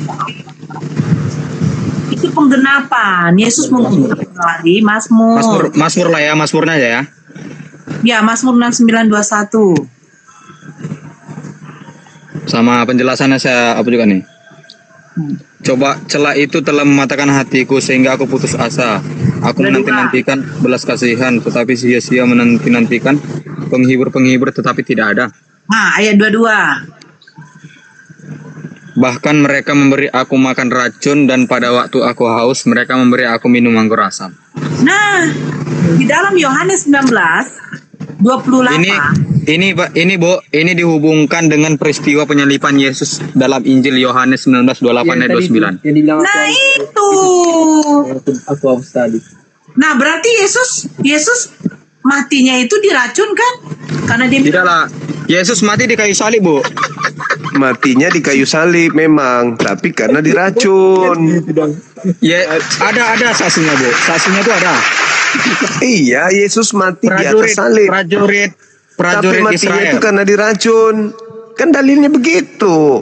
Itu penggenapan. Yesus mengutip dari Mazmur. Mazmur lah ya, Mazmurnya ya. Ya, Mazmur 6921. Sama penjelasannya saya apa juga nih. Coba celah itu telah mematahkan hatiku sehingga aku putus asa. Aku menanti-nantikan belas kasihan, tetapi sia-sia menanti-nantikan penghibur-penghibur, tetapi tidak ada. Nah, ayat 22. Bahkan mereka memberi aku makan racun, dan pada waktu aku haus mereka memberi aku minum anggur asam. Nah, di dalam Yohanes 19:28. Ini Pak, ini Bu, ini dihubungkan dengan peristiwa penyalipan Yesus dalam Injil Yohanes 19:28 ayat 29. Nah, itu. Aku haus tadi. Nah, berarti Yesus matinya itu diracun kan? Karena dia Tidaklah, Yesus mati di kayu salib, Bu. Matinya di kayu salib memang, tapi karena diracun. Ya, ada saksinya, Bu. Saksinya itu ada. Iya, Yesus mati di atas salib. Tapi Prajurit matinya Israel. itu karena diracun. Kan dalilnya begitu.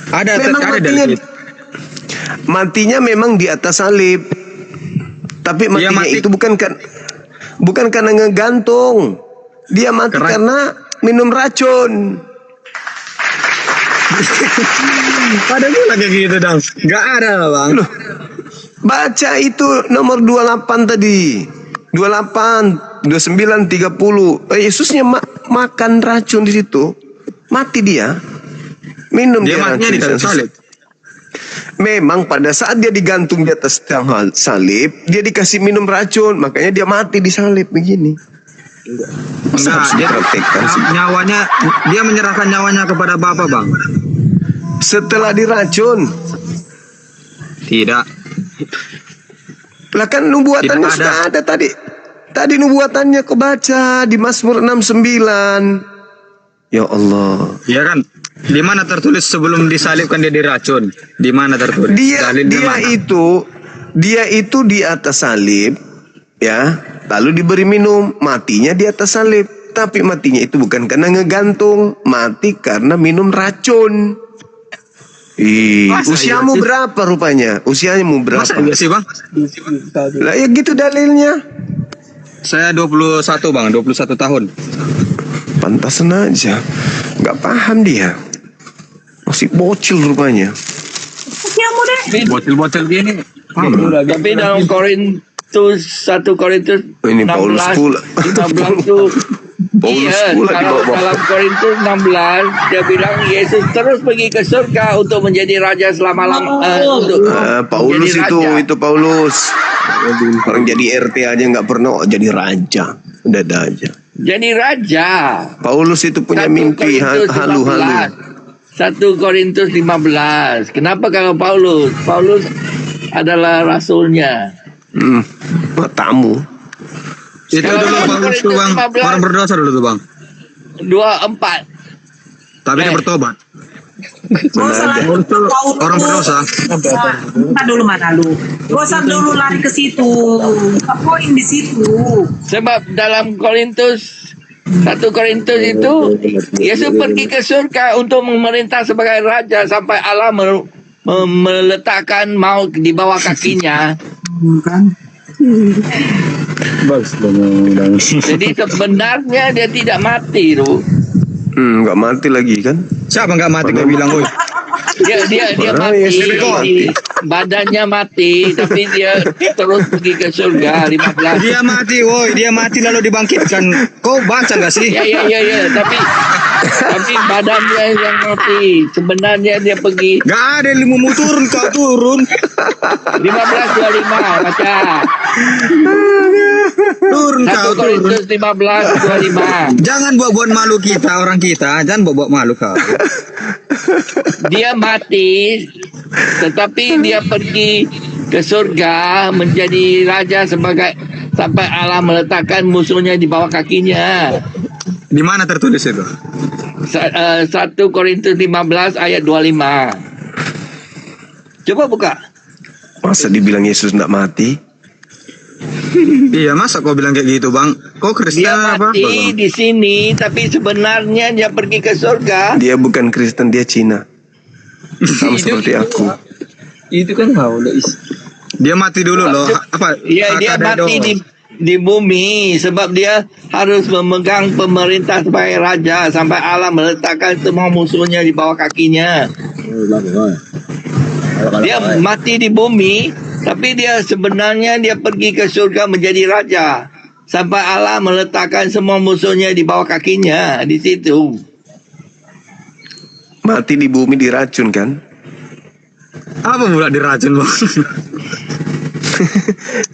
Ada Memang dalil. matinya memang di atas salib. Tapi Dia matinya mati- itu bukan karena ngegantung. Dia mati karena minum racun. Ada juga kayak gitu, Dang. Gak ada, Bang. Loh, baca itu nomor 28 tadi. 28, 29, 30. Yesusnya makan racun di situ. Mati dia. Minum Dia dia matinya racun di kayu salib. Memang pada saat dia digantung di atas tiang salib, dia dikasih minum racun, makanya dia mati di salib begini. Masa harus Enggak, dipraktekkan sih? nyawanya, dia menyerahkan nyawanya kepada Bapa, Bang. Setelah diracun, Tidak. lah kan nubuatannya Tidak ada. sudah ada tadi. Tadi nubuatannya kau baca di Mazmur 69. Ya Allah. Ya kan? Di mana tertulis sebelum disalibkan dia diracun? Di mana tertulis? Dalilnya mana? Dia itu di atas salib, ya, lalu diberi minum, matinya di atas salib. Tapi matinya itu bukan karena ngegantung, mati karena minum racun. Masa Usiamu iya sih? berapa rupanya? Usiamu berapa? Masa iya sih, Bang? Lah ya gitu dalilnya. Saya 21, Bang, 21 tahun. Pantasan aja. Nggak paham dia. Masih bocil rupanya. usiamu deh. Bocil-bocil gini. Tapi dalam Korintus 1 Korintus Ini 16 Paulus pula. 15 tuh Paulus iya, pula kalau dibawa-bawa. dalam Korintus 16 dia bilang Yesus terus pergi ke surga untuk menjadi raja selama-lamanya. Paulus itu Paulus. Orang jadi RT aja nggak pernah jadi raja. Udah ada aja. jadi raja. Paulus itu punya 1 mimpi Korintus halu-halu. 1 Korintus 15. Kenapa kalau Paulus? Paulus adalah rasulnya. Tamu. Itu Kalau dulu Paulus tuh bang, 15. orang berdosa dulu tuh bang. 24. Tapi dia bertobat. Gak usah lari Paulus tuh orang berdosa. Bentar dulu Manalu. Gak usah dulu lari ke situ. Poin di situ. Sebab dalam Korintus 1 Korintus itu Yesus pergi ke surga untuk memerintah sebagai raja sampai Allah meletakkan maut di bawah kakinya. Jadi sebenarnya dia tidak mati tuh. Nggak mati lagi kan? Siapa nggak mati kau bilang, woi? Dia Orang mati, Yesus badannya mati, tapi dia terus pergi ke surga 15. Dia mati, woi, dia mati lalu dibangkitkan. Kau baca nggak sih? Ya, tapi badannya yang mati. Sebenarnya dia pergi Gak ada ilmu mu turun, kau turun. 15:25 baca. Turun 1 kau, turun. Korintus 15:25. Jangan buat-buat malu kita, orang kita. Jangan buat-buat malu kau. Dia mati, tetapi dia pergi ke surga menjadi raja sampai Allah meletakkan musuhnya di bawah kakinya. Di mana tertulis itu? 1 Korintus 15 ayat 25. Coba buka. Masa dibilang Yesus nggak mati? Iya, masa kau bilang kayak gitu, Bang? Kau Kristen Dia apa? mati di sini, tapi sebenarnya dia pergi ke surga. Dia bukan Kristen, dia Cina. Sama seperti aku. Itu kan Paulus. Dia mati dulu loh. Apa? Iya, dia mati di bumi sebab dia harus memegang pemerintah sebagai raja sampai Allah meletakkan semua musuhnya di bawah kakinya. Dia mati di bumi, tapi dia sebenarnya dia pergi ke surga menjadi raja sampai Allah meletakkan semua musuhnya di bawah kakinya di situ. Mati di bumi diracun kan? Apa pula diracun, Bang?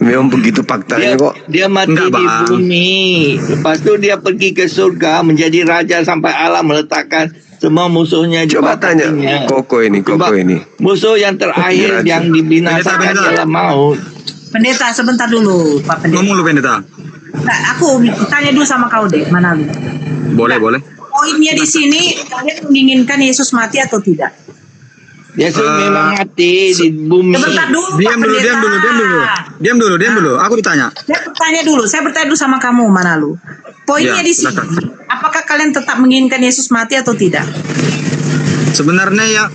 Memang begitu faktanya kok. Dia mati Enggak, di Bang. bumi. Lepas tu dia pergi ke surga menjadi raja sampai Allah meletakkan semua musuhnya di Coba bawah tanya kakinya. Koko ini. Musuh yang terakhir Diracun. yang dibinasakan Pendeta. ialah maut. Pendeta, sebentar dulu, Pak Pendeta. Ngomong lu, Pendeta. Nah, aku tanya dulu sama kau deh, Manalu. Boleh. Poinnya di sini, kalian menginginkan Yesus mati atau tidak? Yesus memang mati di bumi. Sebentar dulu, Diam Pak dulu, Pendeta. diam dulu. Aku ditanya. Saya bertanya dulu sama kamu, Manalu. Poinnya Ya, di sini, silakan. apakah kalian tetap menginginkan Yesus mati atau tidak? Sebenarnya ya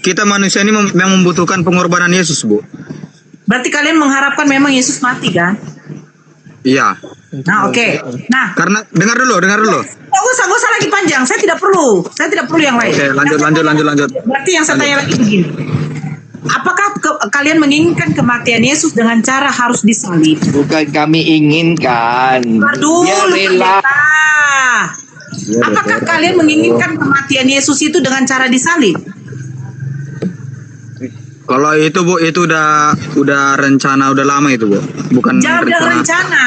kita manusia ini memang membutuhkan pengorbanan Yesus, Bu. Berarti kalian mengharapkan memang Yesus mati kan? Iya. Nah, oke. Nah, Karena dengar dulu. Gak usah lagi panjang. Saya tidak perlu yang lain. Oke, lanjut. Berarti yang saya tanya lagi begini. Apakah kalian menginginkan kematian Yesus dengan cara harus disalib? Bukan kami inginkan. Dulu, Dia rela. Pendeta. Apakah kalian menginginkan kematian Yesus itu dengan cara disalib? Kalau itu, Bu, itu udah rencana udah lama itu, Bu. Bukan Jangan bilang rencana.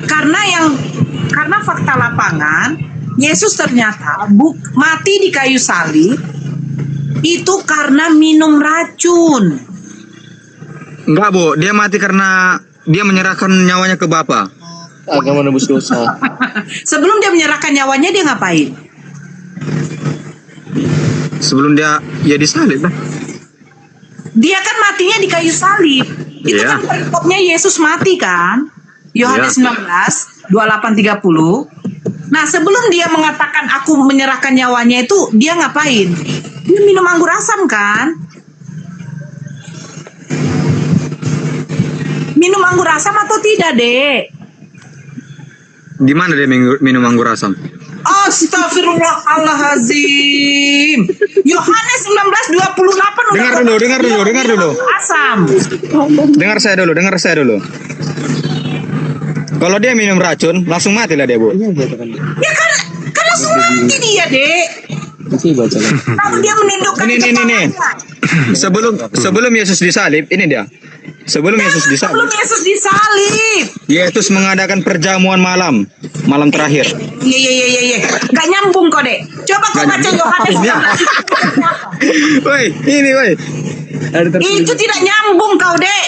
Karena fakta lapangan, Yesus ternyata mati di kayu salib itu karena minum racun. Enggak, Bu. Dia mati karena dia menyerahkan nyawanya ke Bapa. Agar menebus dosa. Sebelum dia menyerahkan nyawanya, dia ngapain? Sebelum dia disalib lah. Dia kan matinya di kayu salib. Itu Iya. kan perikopnya Yesus mati kan? Yohanes 19, 28-30. Nah, sebelum dia mengatakan aku menyerahkan nyawanya itu, dia ngapain? Dia minum anggur asam kan? Minum anggur asam atau tidak, Dek? Di mana dia minum anggur asam? Astagfirullahaladzim. Yohanes 19:28. Dengar dulu. Asam. Dengar saya dulu. Kalau dia minum racun, langsung mati lah dia, Bu. Ya kan langsung mati dia, Dek. Baca kan. Kalau dia menundukkan Ini. kepalanya. Sebelum Yesus disalib, ini dia. Sebelum Yesus Sebelum disalib. Yesus disalib. Yesus mengadakan perjamuan malam terakhir. Iya. Gak nyambung kok, Dek. Coba kau baca Yohanes 19. Woi, ini woi. Itu tidak nyambung kau, Dek.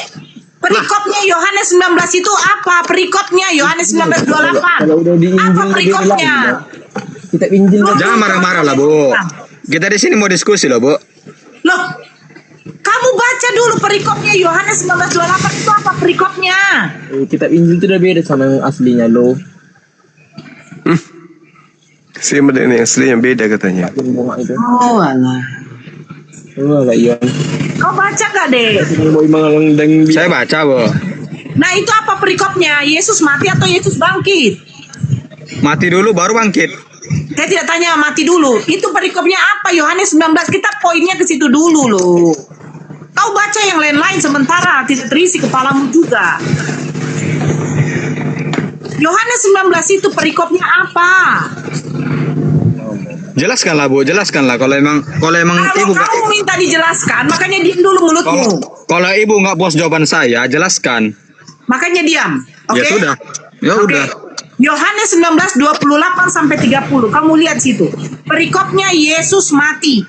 Perikopnya Yohanes 19 itu apa? Perikopnya Yohanes 19:28. Kalau udah di Apa Injil perikopnya? kita Injil Jangan marah-marah lah, Bu. Kita di sini mau diskusi loh, Bu. Loh, kamu baca dulu perikopnya Yohanes 19:28 itu apa perikopnya? kitab Injil itu udah beda sama yang aslinya lo. Si yang aslinya beda katanya. Bunga itu. Oh, alah. Oh, lah iya. Kau baca gak, Dek? Mau mengaleng Saya baca, Bu. Nah, itu apa perikopnya? Yesus mati atau Yesus bangkit? Mati dulu baru bangkit. Saya tidak tanya mati dulu. Itu perikopnya apa? Yohanes 19. Kita poinnya ke situ dulu loh. Kau baca yang lain-lain sementara tidak terisi kepalamu juga. Yohanes 19 itu perikopnya apa? Jelaskanlah, Bu, jelaskanlah. Kalau emang Kalau Ibu nggak, kamu minta dijelaskan, makanya diam dulu mulutmu. kalau Ibu nggak puas jawaban saya, jelaskan. Makanya diam. Oke? Ya sudah. Ya Oke. udah. Yohanes 19:28 sampai 30. Kamu lihat situ. Perikopnya Yesus mati.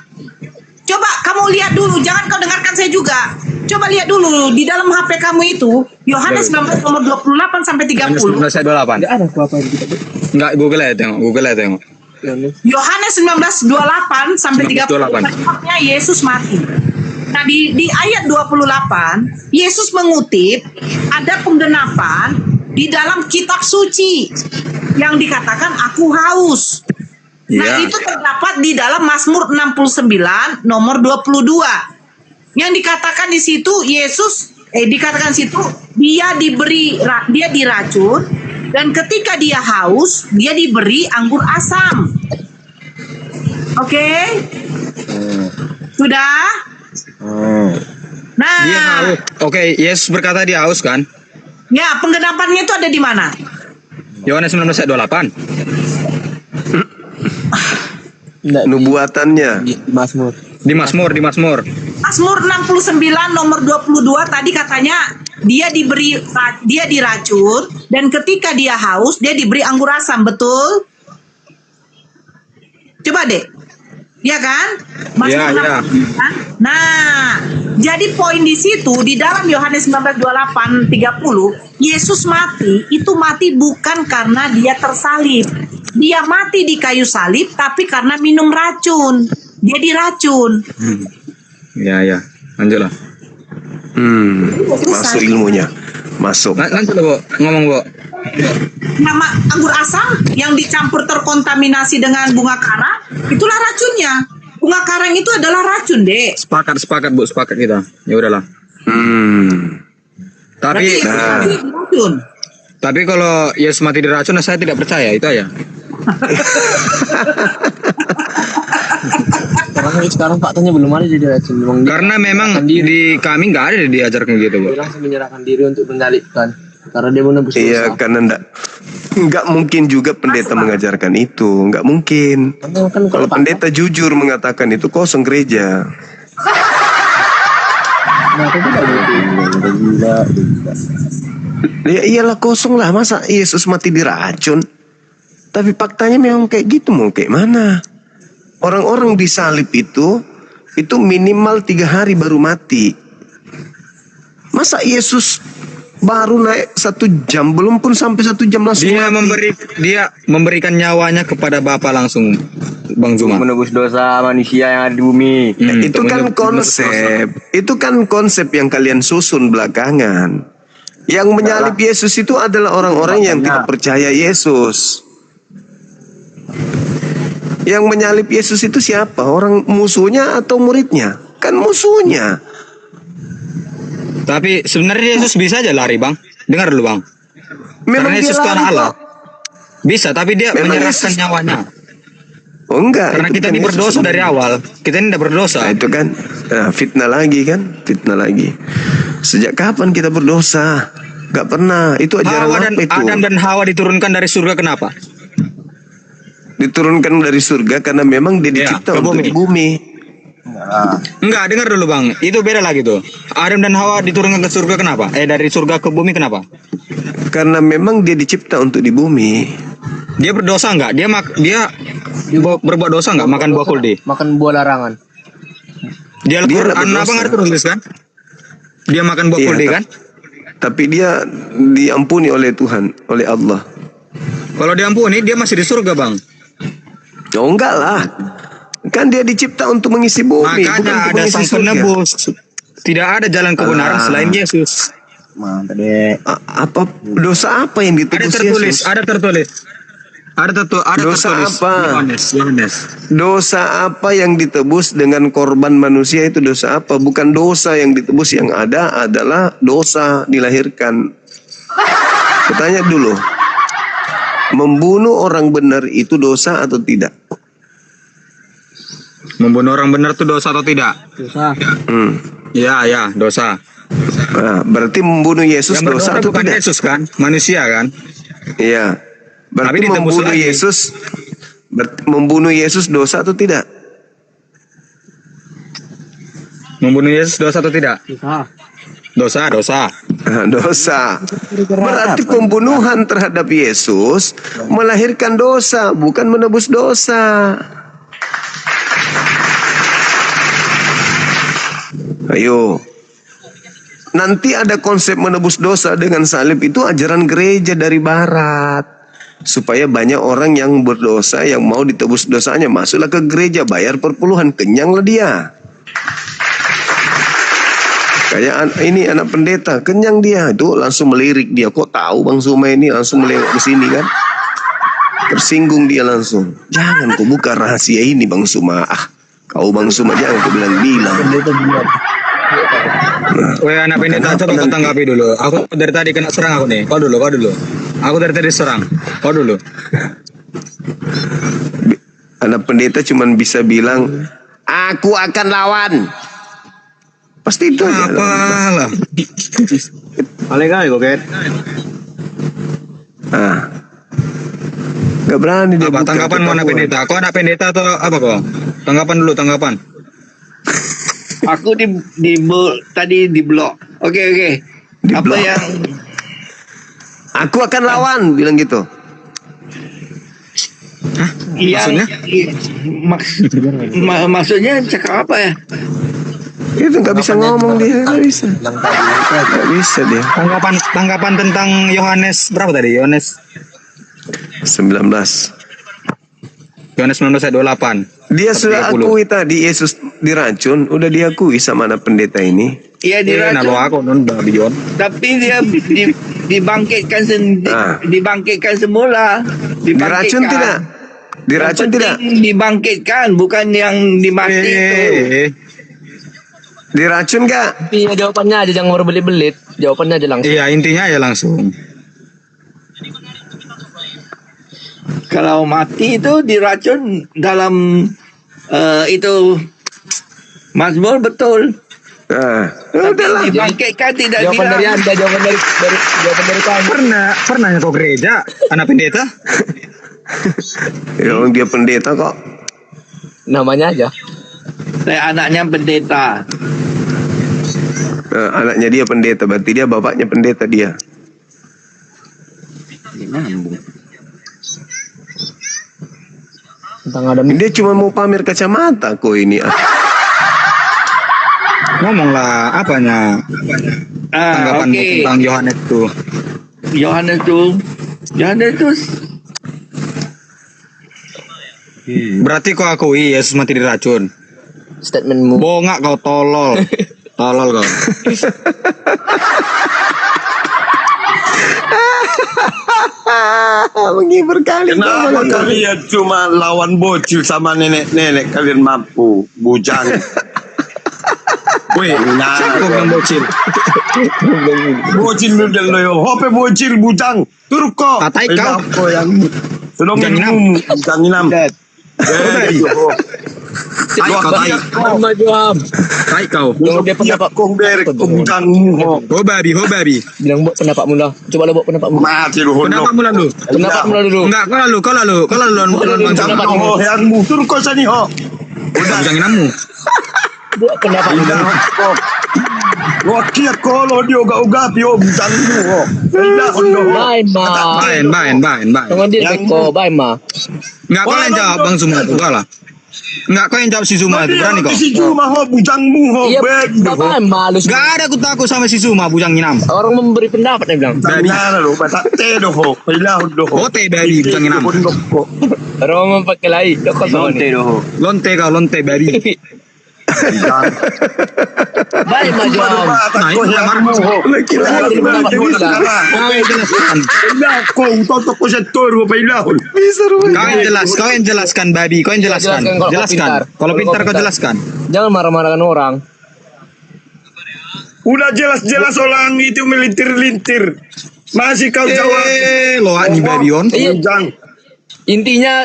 Coba kamu lihat dulu, jangan kau dengarkan saya juga. Coba lihat dulu di dalam HP kamu itu Yohanes 19 nomor 28 sampai 30. Saya 28. Enggak ada apa-apa di kitab. Enggak, Google aja tengok. Yohanes 19:28 sampai 30. 28. Perikopnya Yesus mati. Nah, di ayat 28 Yesus mengutip ada penggenapan di dalam kitab suci yang dikatakan aku haus. Nah, Iya. itu terdapat di dalam Mazmur 69 nomor 22. Yang dikatakan di situ Yesus dikatakan situ dia diracun dan ketika dia haus dia diberi anggur asam. Oke? Sudah? Nah, Dia haus. Oke, Yesus berkata dia haus kan? ya penggenapannya itu ada di mana? Yohanes 19 ayat 28. Enggak Nubuatannya. di Mazmur. Di Mazmur. Mazmur 69 nomor 22 tadi katanya dia diracun dan ketika dia haus dia diberi anggur asam, betul? Coba deh. Ya kan? Mazmur Ya. 69. Nah, jadi poin di situ di dalam Yohanes 19:28-30 Yesus mati itu mati bukan karena dia tersalib. Dia mati di kayu salib tapi karena minum racun. Dia diracun. Ya. Lanjutlah. Masuk ilmunya. Masuk. Lanjutlah, Bu. Ngomong, Bu. Nama anggur asam yang dicampur terkontaminasi dengan bunga karang, itulah racunnya. Bunga karang itu adalah racun, Dek. Sepakat, Bu. Sepakat kita. Ya udahlah. Berarti Tapi itu diracun. tapi kalau Yesus mati diracun, saya tidak percaya itu aja. Sekarang faktanya belum ada jadi racun. Karena memang di kami nggak ada diajarkan gitu, Bu. Dia langsung menyerahkan diri untuk menyalibkan karena dia menembus Iya, dosa. karena nggak mungkin juga pendeta mengajarkan itu. Nggak mungkin. Karena kan Kalau pendeta jujur mengatakan itu kosong gereja. nah, itu tidak mungkin. Udah gila. Ya iyalah kosong lah, masa Yesus mati diracun. Tapi faktanya memang kayak gitu, mau kayak mana? Orang-orang disalib itu minimal 3 hari baru mati. Masa Yesus baru naik 1 jam, belum pun sampai 1 jam langsung mati. Dia memberikan nyawanya kepada Bapa langsung, Bang Zuma. Menebus dosa manusia yang ada di bumi. Itu kan konsep, yang kalian susun belakangan. Yang menyalib Yesus itu adalah orang-orang yang tidak percaya Yesus. Yang menyalib Yesus itu siapa? Orang musuhnya atau muridnya? Kan musuhnya. Tapi sebenarnya Yesus bisa aja lari, Bang. Dengar dulu, Bang. Memang Karena dia Yesus itu lari anak Allah. kok. Bisa, tapi dia Memang menyerahkan Yesus- nyawanya. Oh enggak. Karena itu kita bukan ini Yesus. berdosa dari awal. Kita ini tidak berdosa. Nah, itu kan fitnah lagi kan? Fitnah lagi. Sejak kapan kita berdosa? Gak pernah. Itu ajaran apa itu? Adam dan Hawa diturunkan dari surga kenapa? Diturunkan dari surga karena memang dia Ya, dicipta ke untuk bumi. di bumi. Enggak, dengar dulu bang. Itu beda lagi tuh. Adam dan Hawa diturunkan ke surga kenapa? Dari surga ke bumi kenapa? Karena memang dia dicipta untuk di bumi. Dia berdosa enggak? Dia berbuat dosa enggak makan buah kuldi? Makan buah larangan. Dia Dia Al-Quran berdosa. apa nggak tertulis kan? Dia makan buah Iya, kuldi kan? Tapi dia diampuni oleh Tuhan, oleh Allah. Kalau diampuni dia masih di surga bang. Oh enggak lah. Kan dia dicipta untuk mengisi bumi, bukan Makanya untuk ada mengisi sang surga. penebus. Tidak ada jalan kebenaran selain Yesus. Mantap deh. Apa dosa apa yang Ada ditebus tertulis, Yesus? ada tertulis. Ada Dosa tertulis. apa? Yohanes. Dosa apa yang ditebus dengan korban manusia itu dosa apa? Bukan dosa yang ditebus, yang ada adalah dosa dilahirkan. Bertanya dulu. Membunuh orang benar itu dosa atau tidak? Membunuh orang benar itu dosa atau tidak? Susah. Ya, dosa. Nah, berarti membunuh Yesus Yang dosa berdosa atau bukan tidak? Yesus kan? Manusia kan? Iya. Berarti Tapi ditebus membunuh lagi. Yesus membunuh Yesus dosa atau tidak? Membunuh Yesus dosa atau tidak? Susah. Dosa. Nah, dosa. Berarti pembunuhan terhadap Yesus melahirkan dosa, bukan menebus dosa. Ayo. Nanti ada konsep menebus dosa dengan salib, itu ajaran gereja dari barat. Supaya banyak orang yang berdosa, yang mau ditebus dosanya, masuklah ke gereja, bayar perpuluhan, kenyanglah dia. Kayak ini anak pendeta, kenyang dia, itu langsung melirik dia. Kok tahu Bang Suma ini, langsung melewat ke sini kan? Tersinggung dia langsung. Jangan kau buka rahasia ini Bang Suma. Kau Bang Suma jangan kau bilang-bilang. Weh anak pendeta, coba kau tanggapi dulu. Aku dari tadi kena serang aku nih. Kau dulu. Aku dari tadi serang. Kau dulu. Anak pendeta cuman bisa bilang, aku akan lawan. Pasti itu aja. Apalah. Paling kali goket. Gak berani dia Apa buka. tanggapan mau anak ketahuan. pendeta? Kau anak pendeta atau apa kau? Tanggapan. Aku tadi di blok. Oke. Di Apa blok. yang Aku akan lawan, bilang gitu. Maksudnya? Maksudnya cakap apa ya? Itu nggak bisa ngomong dia, nggak bisa. Nggak bisa dia. Tanggapan tentang Yohanes berapa tadi? Yohanes 19. 19 ayat 28. Dia sudah 30. akui tadi Yesus diracun, udah diakui sama anak pendeta ini. Iya diracun. Nalo aku non babi Jon. Tapi dia dibangkitkan dibangkitkan semula. Diracun tidak? Diracun Yang tidak? penting dibangkitkan, bukan yang dimati itu. Diracun gak? Iya jawabannya aja, jangan berbelit-belit. Jawabannya aja langsung. Iya intinya ya langsung. Kalau mati itu diracun dalam itu Mazmur betul. Nah, udahlah. Dibangkitkan tidak Jawaban dari bilang. Anda, jawaban dari kamu. Pernah kau gereja anak pendeta? Ya, dia pendeta kok. Namanya aja. Saya anaknya pendeta. Nah, anaknya dia pendeta, berarti dia bapaknya pendeta dia. Tentang Adam. Dia cuma mau pamer kacamata kok ini. Ngomonglah apanya? Tanggapan Oke. tentang Yohanes tuh. Yohanes itu Berarti kau akui Yesus mati diracun. Statementmu. Bongak kau tolol. Tolol kau. Menghibur kali. Kenapa kalian cuma lawan bocil sama nenek-nenek, kalian mampu bujang. Woi, siapa kau bilang bocil? Bocil lu dan loyo, hope bocil bujang. Turuk kok. Katai kau. Apa yang sedang Bujang inam. bujang inam. Tai kau tai. Mama Joam. Tai kau. Bilang dia pendapat. Kong derek bujang ho. Ho babi. Bilang buat pendapatmu lah. Coba lah buat pendapatmu. Mati lu hono. Pendapatmu lalu. Pendapatmu lah dulu. Enggak, kau lalu. Bujang ho yang mu turuk kok sani ho. Bujang inamu. Buat pendapat mu. Wakia kolo dia uga pio bujangmu ho. Ilahun do. Bain ma. Bain. Tengok dia teko bain ma. Enggak kau yang jawab Bang Zuma itu lah. Enggak kau yang jawab si Zuma itu berani kau. Si Zuma ho bujangmu ho. Iya, bapak malu. Enggak ada aku takut sama si Zuma bujang nginam. Orang memberi pendapat dia bilang. Jangan lo batak te do ho. Ilahun do ho. Ote baby bujang nginam. Orang memakai dokter Lonte do ho. Lonte baby. Baik maju. Nah, itu marah. Kau yang jelaskan baby, kau yang jelaskan. Jelaskan. Kalau pintar kau jelaskan. Jangan marah-marahkan orang. Udah jelas-jelas orang itu melintir-lintir. Masih kau jawab. Lo ani baby on. Bujang. Intinya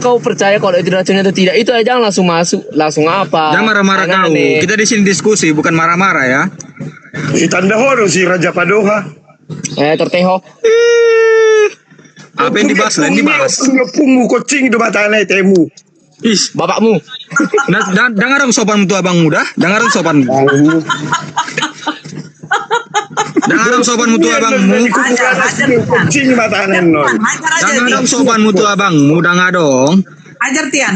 kau percaya kalau itu racun atau tidak, itu aja langsung masuk, langsung apa? Jangan marah-marah kau. Kita di sini diskusi bukan marah-marah ya. Si tanda horo si Raja Padoha. Terteho. Apa yang dibahas lain dibahas. Pungu kucing itu batane temu. Is, bapakmu. Dengar dong sopan mutu abang muda. Dengar dong sopan. Dengar dong sopan mutu abangmu. Kucing batane non. Dengar dong sopan mutu abangmu. Dengar dong. Hajar Tian.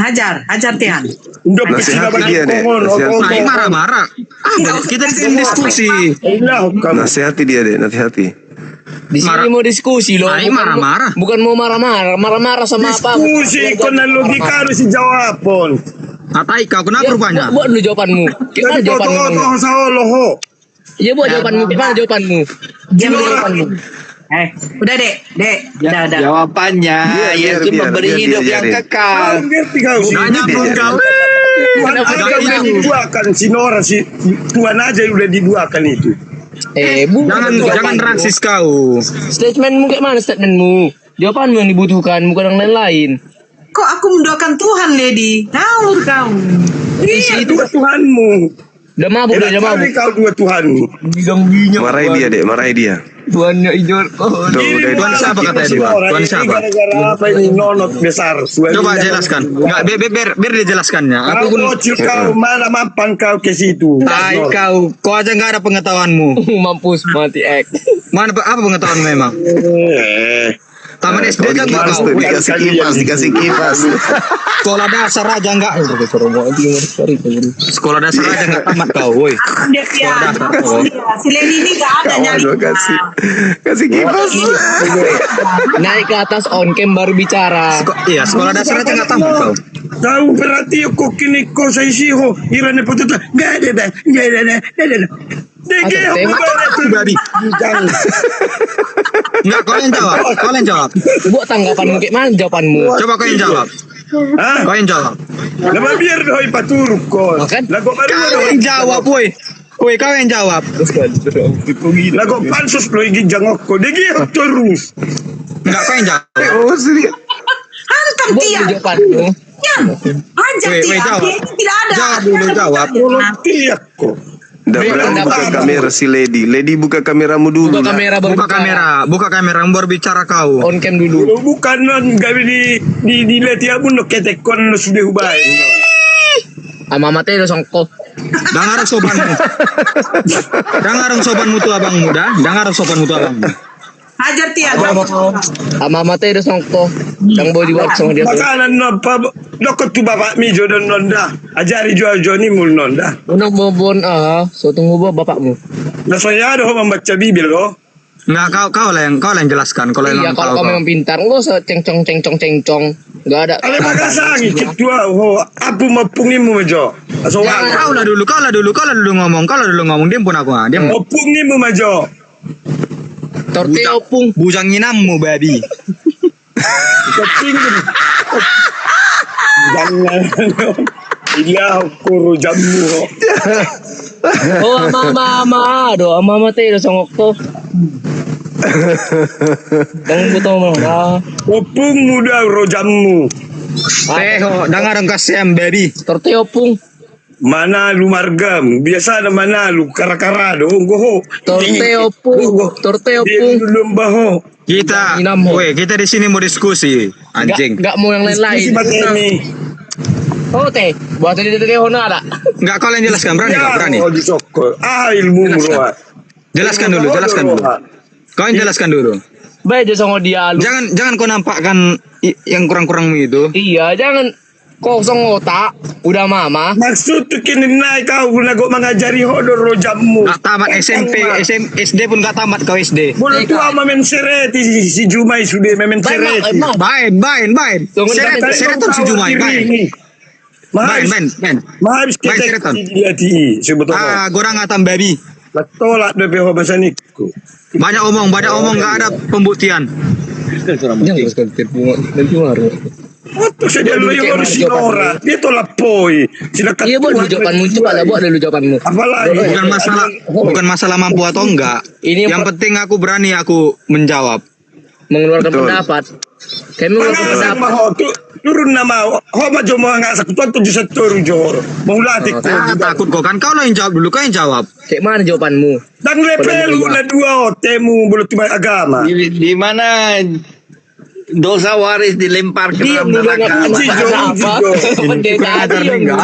Nasihati dia deh. Nah, marah-marah. Kita diskusi. Nasihati dia deh, nasihati. Di sini mau diskusi loh. Marah-marah. Bukan mau marah-marah. Marah-marah sama apa? Diskusi kena logika harus dijawab pun. Atai kau kenapa rupanya? Buat dulu jawabanmu. Gimana jawabanmu? Iya buat jawabanmu. Gimana jawabanmu? Udah dek. Udah. Jawabannya Yesus memberi hidup yang kekal. Nanya belum jawab. Tuhan aja udah diduakan si Nora si Tuhan aja udah diduakan itu. Jangan rasis kau. Statementmu kayak mana statementmu? Jawabanmu yang dibutuhkan, bukan yang lain-lain. Kok aku mendoakan Tuhan, Lady? Tahu kau. Iya, itu Tuhanmu. Udah mabuk, Kau dua Tuhanmu. Marahi dia. Tuhannya hijau. Tuhan siapa katanya dia? Tuhan siapa? Gara-gara apa ini nonot besar. Coba jelaskan. Enggak, biar dia jelaskannya. Aku kau mana mampan kau ke situ. Kau aja nggak ada pengetahuanmu. Mampus mati ek. Mana apa pengetahuan memang? Taman SD kan kau dikasih kipas. Sekolah dasar aja enggak. Sekolah dasar aja enggak tamat kau, woi. Si Lady ini enggak ada nyali. Kasih kipas. Naik ke atas on cam baru bicara. Iya, sekolah dasar aja enggak tamat kau. Tahu berarti kok kini kau saya siho irane potota. Enggak ada. Enggak, kau yang jawab. Buat tanggapanmu kayak mana jawabanmu? Coba kau yang jawab. Kau yang jawab. Lama biar doi paturuk kau. Kau yang jawab, woi. Woi, kau yang jawab. Lagu pansus lo ingin jangok kau. Dia terus. Enggak, kau yang jawab. Oh, serius. Hantam Tian. Jawabanmu. Hajar Tian. Tidak ada. Jawab dulu, jawab. Tiak kok. Nggak boleh buka kamera si Lady. Lady buka kameramu dulu. Buka kamera, baru bicara kau. On cam dulu. Bukan non gawe di leti abu no ketek kon sudah ubai. Ama mate do songko. Dengar sopanmu tuh abang muda. Hajar Tian. Ama mate do songko. Yang boleh dibuat sama dia. Makanan apa? Dokot tu bapak mi jodoh nonda. Ajari jual ni mul nonda. Unang bobon so tunggu bapakmu. Nah saya ada membaca Bibil loh. Enggak, kau lah yang jelaskan. Iya, kalau kau memang pintar, enggak usah cengcong. Enggak ada. Ale magasangi ketua abu mapungimu majo. Kau lah dulu ngomong. Diam pun aku. Diam. Opungimu majo. Torte opung. Bujang nginammu, babi. Jangan. Iya, kuru jamu. Oh, mama teh do songok to. Dang buto mo. Opung muda rojamu. Dengar kasihan, babi. Torte opung. Mana lu margam? Biasa ada mana lu kara-kara dong goho. Torte opung. Belum baho. Kita di sini mau diskusi, anjing. Enggak mau yang lain-lain. Oh teh, buat tadi hona ada. Enggak, kau yang jelaskan, berani enggak? Berani. Oh disokol. Ilmu roha. Jelaskan dulu. Kau yang jelaskan dulu. Baik aja sama dia lu. Jangan kau nampakkan yang kurang-kurang itu. Iya, jangan kosong otak. Udah mama. Maksud tu kini naik kau guna kau mengajari hodor rojamu. Gak tamat SMP, SD pun gak tamat kau SD. Boleh tua mamen sereti si Jumai sudah mamen sereti. Bain. Seret si Jumai, bain. Bain. Mahabis kita di sebetulnya. Gorang atam babi. Tolak dari bahasa niku. Banyak omong gak ada pembuktian. Waktu saya dulu yang harus sinora, dia tolak poi. Silakan. Iya buat jawabanmu, coba lah buat dulu jawabanmu. Apalagi? Bukan masalah mampu atau enggak. Yang penting aku berani menjawab. Mengeluarkan pendapat. Kami mengeluarkan pendapat. Turun nama, homa jomo nggak sakutan 71 jo. Mau latih takut kok kan kau yang jawab dulu, kau yang jawab. Kayak mana jawabanmu? Dan lepel udah dua temu belum tiba agama. Di mana dosa waris dilempar ke dalam neraka.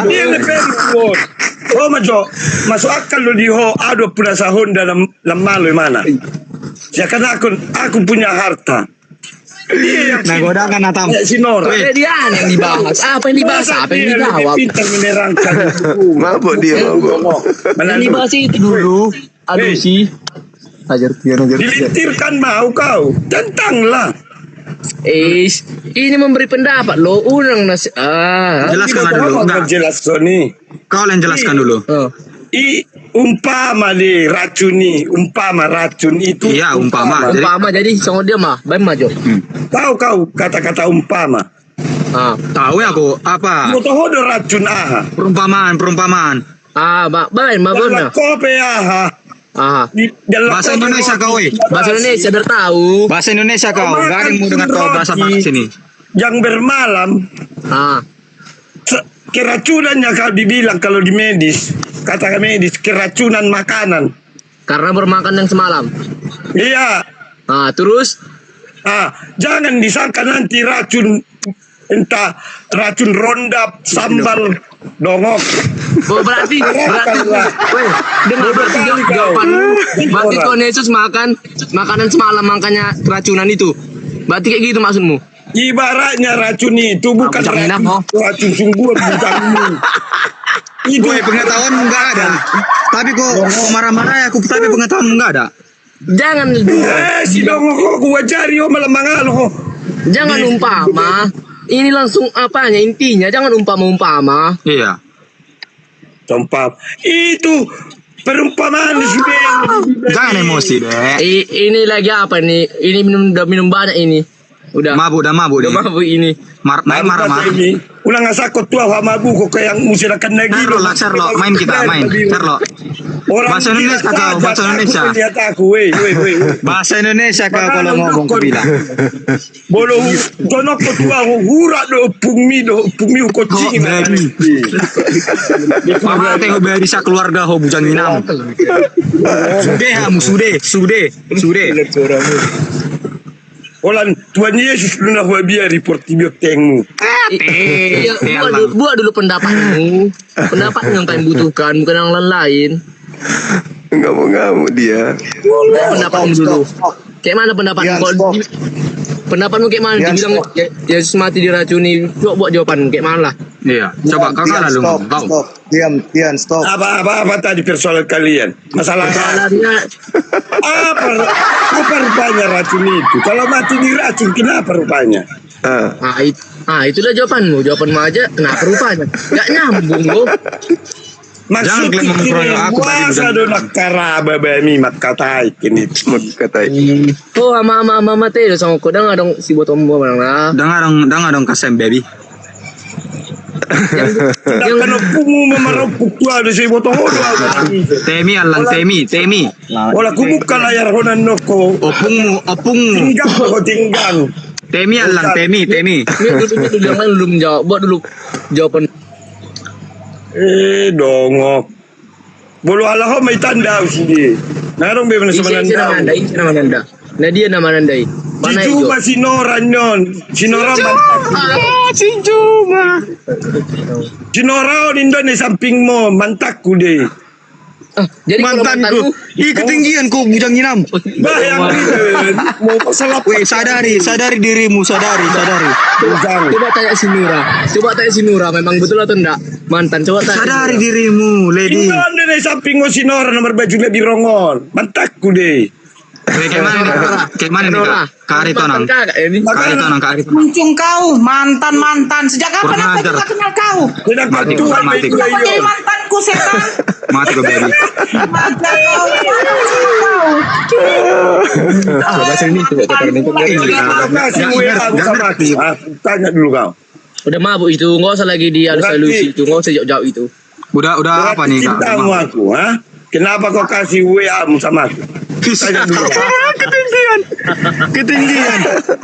Dia lepel pun. Homa jo, masuk akal lo di ho ada pula sahun dalam malu mana? Ya karena aku punya harta. Nah, godangan atam. Sinora. Dia yang dibahas. Apa yang dibahas? Apa yang dijawab? Pintar menerangkan. Mabuk dia, mabuk. Yang dibahas itu dulu. Aduh sih. Ajar. Dilintirkan mau kau. Tentanglah. Ini memberi pendapat lo. Jelaskan dulu. Jelaskan nih. Kau yang jelaskan dulu. Umpama racun itu. Iya, umpama. Jadi sama dia mah, baik maju. Tahu kau kata-kata umpama? Tahu ya aku apa? Motohodo racun Perumpamaan. Baik benar. Kopi Bahasa Indonesia kau, Bahasa Indonesia biar tahu. Bahasa Indonesia kau. Gak ada yang mau dengar kau bahasa sini. Yang bermalam. Keracunan kau dibilang kalau di medis. Kata medis keracunan makanan. Karena bermakan yang semalam. Iya. Terus? Jangan disangka nanti racun entah racun rondap, sambal, dongok. Berarti berarti Tuhan Yesus makan makanan semalam makanya keracunan itu. Berarti kayak gitu maksudmu? Ibaratnya racun itu bukan racun sungguhan bukanmu. Gue pengetahuan enggak ada. Tapi kok marah-marah ya, tapi pengetahuan enggak ada. Jangan si dongok kok gua cari malah mangal. Jangan umpama. Ini langsung apanya intinya, jangan umpama. Iya. Contoh itu perumpamaan Jangan emosi deh. Ini lagi apa nih? Ini minum banyak ini. Udah mabuk ini. Marah. Ulang asakot tua mabuk kok yang musirakan lagi. Sherlock, main Sherlock. Bahasa Indonesia kau, bahasa Indonesia. Bahasa Indonesia kau kalau ngomong ke bilang. Bolo donok ko tua hura do pungmi ko cing. Mama tengok beri sa keluarga ho bujang inam. Sude. Olan Tuhan Yesus lunah wabia report tibiok tengmu. Buat dulu pendapatmu. Pendapatmu yang kalian butuhkan, bukan yang lain. Ngamuk-ngamuk dia. Pendapatmu dulu. Kayak mana pendapatmu? Pendapatmu kayak mana? Dibilang Yesus mati diracuni. Coba buat jawabanmu kayak mana lah. Iya, coba kakak lalu ngomong. Diam, stop. Apa tadi persoalan kalian? Masalahnya apa rupanya racun itu? Kalau mati diracun, kenapa rupanya? Itulah jawabanmu aja. Kenapa rupanya? Gak nyambung loh. Maksud kini puasa donak karaba bami makatai kini makatai. Oh mama teh sama ko dang adong si botong bo mana? Dang adong kasem baby. Yang kena pumu memarupuk tua ada si botong ho. Temi alang temi. Ola kubuka layar honan noko. Opungmu. Tinggang. Temi alang temi. Dulu jangan belum jawab. Buat dulu jawaban. Dongok. Bolo alaho may tanda sini. Narong be mana sebenarnya. Nama nandai. Nah dia nama nandai. Mana Juma si Nora nyon. Si Nora si Juma. Si Nora on Indonesia sampingmu mantakku deh. Jadi mantanku, ketinggian kau bujang inam. Bah yang mau peselap. Sadari dirimu, sadari. Coba tanya si Nura, memang betul atau enggak? Mantan, coba tanya. Sadari dirimu, lady. Indonesia deh sampingmu si Nora nomor baju lebih rongol. Mantakku deh. Kayak mana nih kak? Karitonang. Muncung kau, mantan. Sejak kapan aku tidak kenal kau? Tidak ketua mati. itu Kau jadi mantanku, setan. Mati kau baby. Mantan kau. Bahasa ini coba Kasih WA sama aku. Tanya dulu kau. Udah mabuk itu, nggak usah lagi di halus-halus itu, nggak usah jauh-jauh itu. Udah apa nih kak? Cintamu aku, ha? Kenapa kau kasih WA-mu sama aku? Tanya dulu. Ketinggian.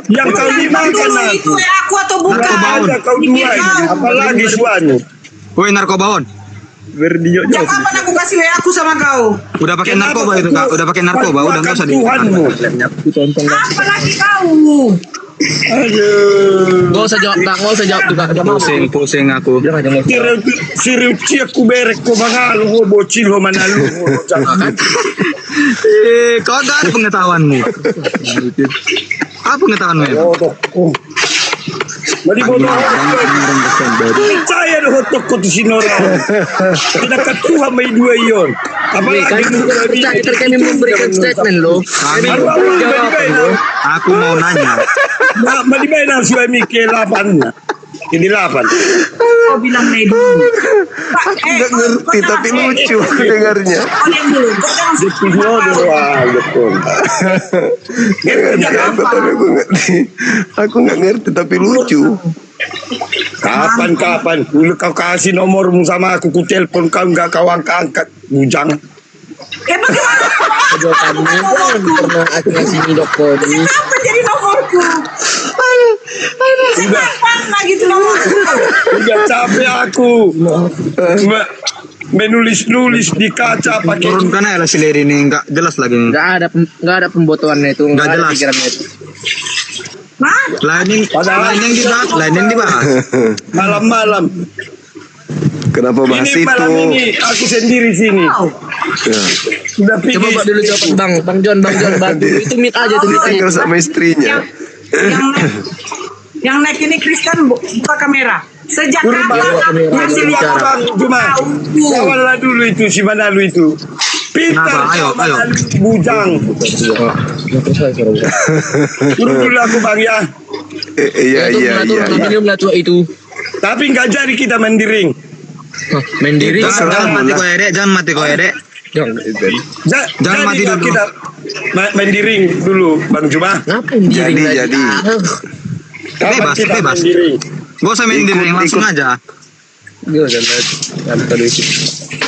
Yang kau dimakan Itu aku. aku atau bukan? Ada kau dua ini. Apalagi suanu. Woi narkobaon. Sejak kapan aku kasih WA aku sama kau? Udah pakai narkoba itu kak? Udah pakai narkoba? Udah nggak usah di. Tuhanmu. Apalagi kau? Aduh. Nggak usah jawab tuh kak. Pusing aku. Siruci aku berek ko mangalu ho bocil ho manalu ho. Jangan. Kau ada pengetahuanmu. Apa pengetahuanmu? Mari bodoh. Percaya doh toko di sini orang. Tidak ketua mai dua ion. Apalagi Kita kami memberikan statement loh. Aku mau nanya. Nah, mari main suami ke 8-nya. Ini 8. Kau bilang Lady. Nggak ngerti tapi lucu dengarnya. Kau yang dulu. Kau jangan Dipilih doang, betul. Aku nggak ngerti tapi lucu. Kapan? Dulu kau kasih nomormu sama aku telepon kau nggak kau angkat, bujang. bagaimana? Jawabannya pernah aku ngasih dokter. Kenapa jadi nomorku? Udah. Mana gitu nomorku? Udah capek aku. Menulis-nulis di kaca pakai Turunkan aja lah si Lady ini, nggak jelas lagi nih. Nggak ada pembotoannya itu, Nggak ada jelas. pikirannya itu. Lain yang dibahas. malam-malam. Kenapa bahas Ini itu? malam ini aku sendiri sini. Ya. Sudah Coba pergi. Pak dulu jawaban Bang John bantu. Itu meet aja tuh meet aja. Tinggal sama istrinya. Yang naik ini Kristen buka kamera. Sejak Buka kapan kamera, aku masih bicara. lihat Bang, cuma jawablah dulu itu si Manalu itu. Pintar Kenapa? Ayo. Manalu bujang. Turun dulu aku Bang ya. Iya. Minum lah tua itu. Tapi nggak jadi kita mendiring. Main diri. Jangan mati kau ya dek. Jangan. Jangan mati nggak dulu. Kita mendiring dulu Bang Cuma. Ngapain diri Jadi. Kapan Bebas, kita bebas. mendiring? Gak usah main diri langsung aja.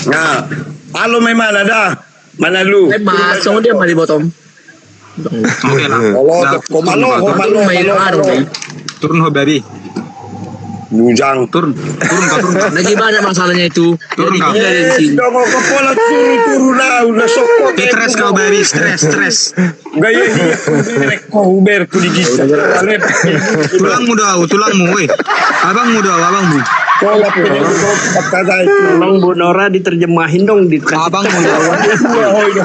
Nah, halo mana dah? Manalu. Bebas, sama dia mari bottom. Oke lah. Nah, turun ho baby. Bujang. Turun kau. Lagi banyak masalahnya itu. Turun kau. Dari sini. Sudah mau kepala turun lah, udah sokot. Stres kau baby, stres. Gaya ini kau uber ku digigit. Tulangmu, woi. Abangmu. Kau kata itu. Tolong Bu Nora diterjemahin dong di Abangmu.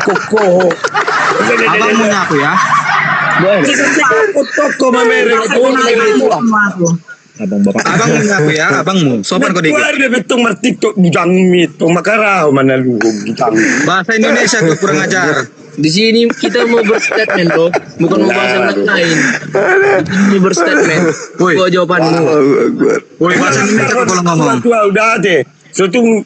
Koko. Abangmu aku ya. Toko mamerek. Abangmu aku ya, abangmu. Sopan kau dikit. Keluar dia betul mertiktok bujang itu makarau mana lu bujang. Bahasa Indonesia kau kurang ajar. Di sini kita mau berstatement loh, bukan mau bahas yang lain. Ini berstatement. Woi. Gua jawabanmu. Woi, bahasa Indonesia kau kalau ngomong. Tua udah ada. Suatu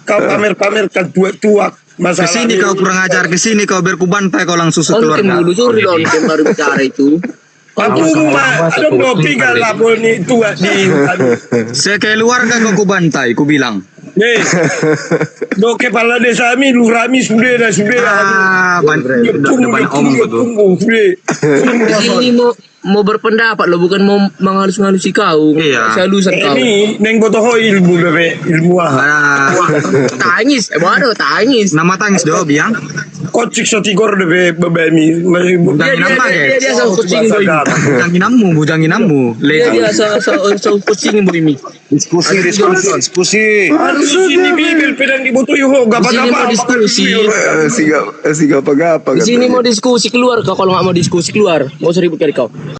kau pamer-pamer kan tua masalah. Kesini kau kurang ajar, kesini kau berkubantai kau langsung keluarga. Dulu suruh dong baru bicara itu. Aku rumah ada mau tinggal lapor ni tua di. Sekeluarga kau kubantai, ku bilang. Nih, do kepala desa mi lurami sudah. Banyak omong betul. Di sini mau berpendapat loh, bukan mau mengalus-ngalusi kau. Iya. Sehalusan kau. Ini neng botoh ilmu bebe ilmu ah. Tangis, waduh tangis. Nama tangis doh biang. kocik so tigor de bebemi. Dia Bujangin ammu. Dia kucing bu ini. Diskusi. Harus ini bibir pedang dibutuh ho Di sini mau diskusi. Siga apa-apa. Di sini mau diskusi keluar kau, kalau nggak mau diskusi keluar. Mau ribut kali kau.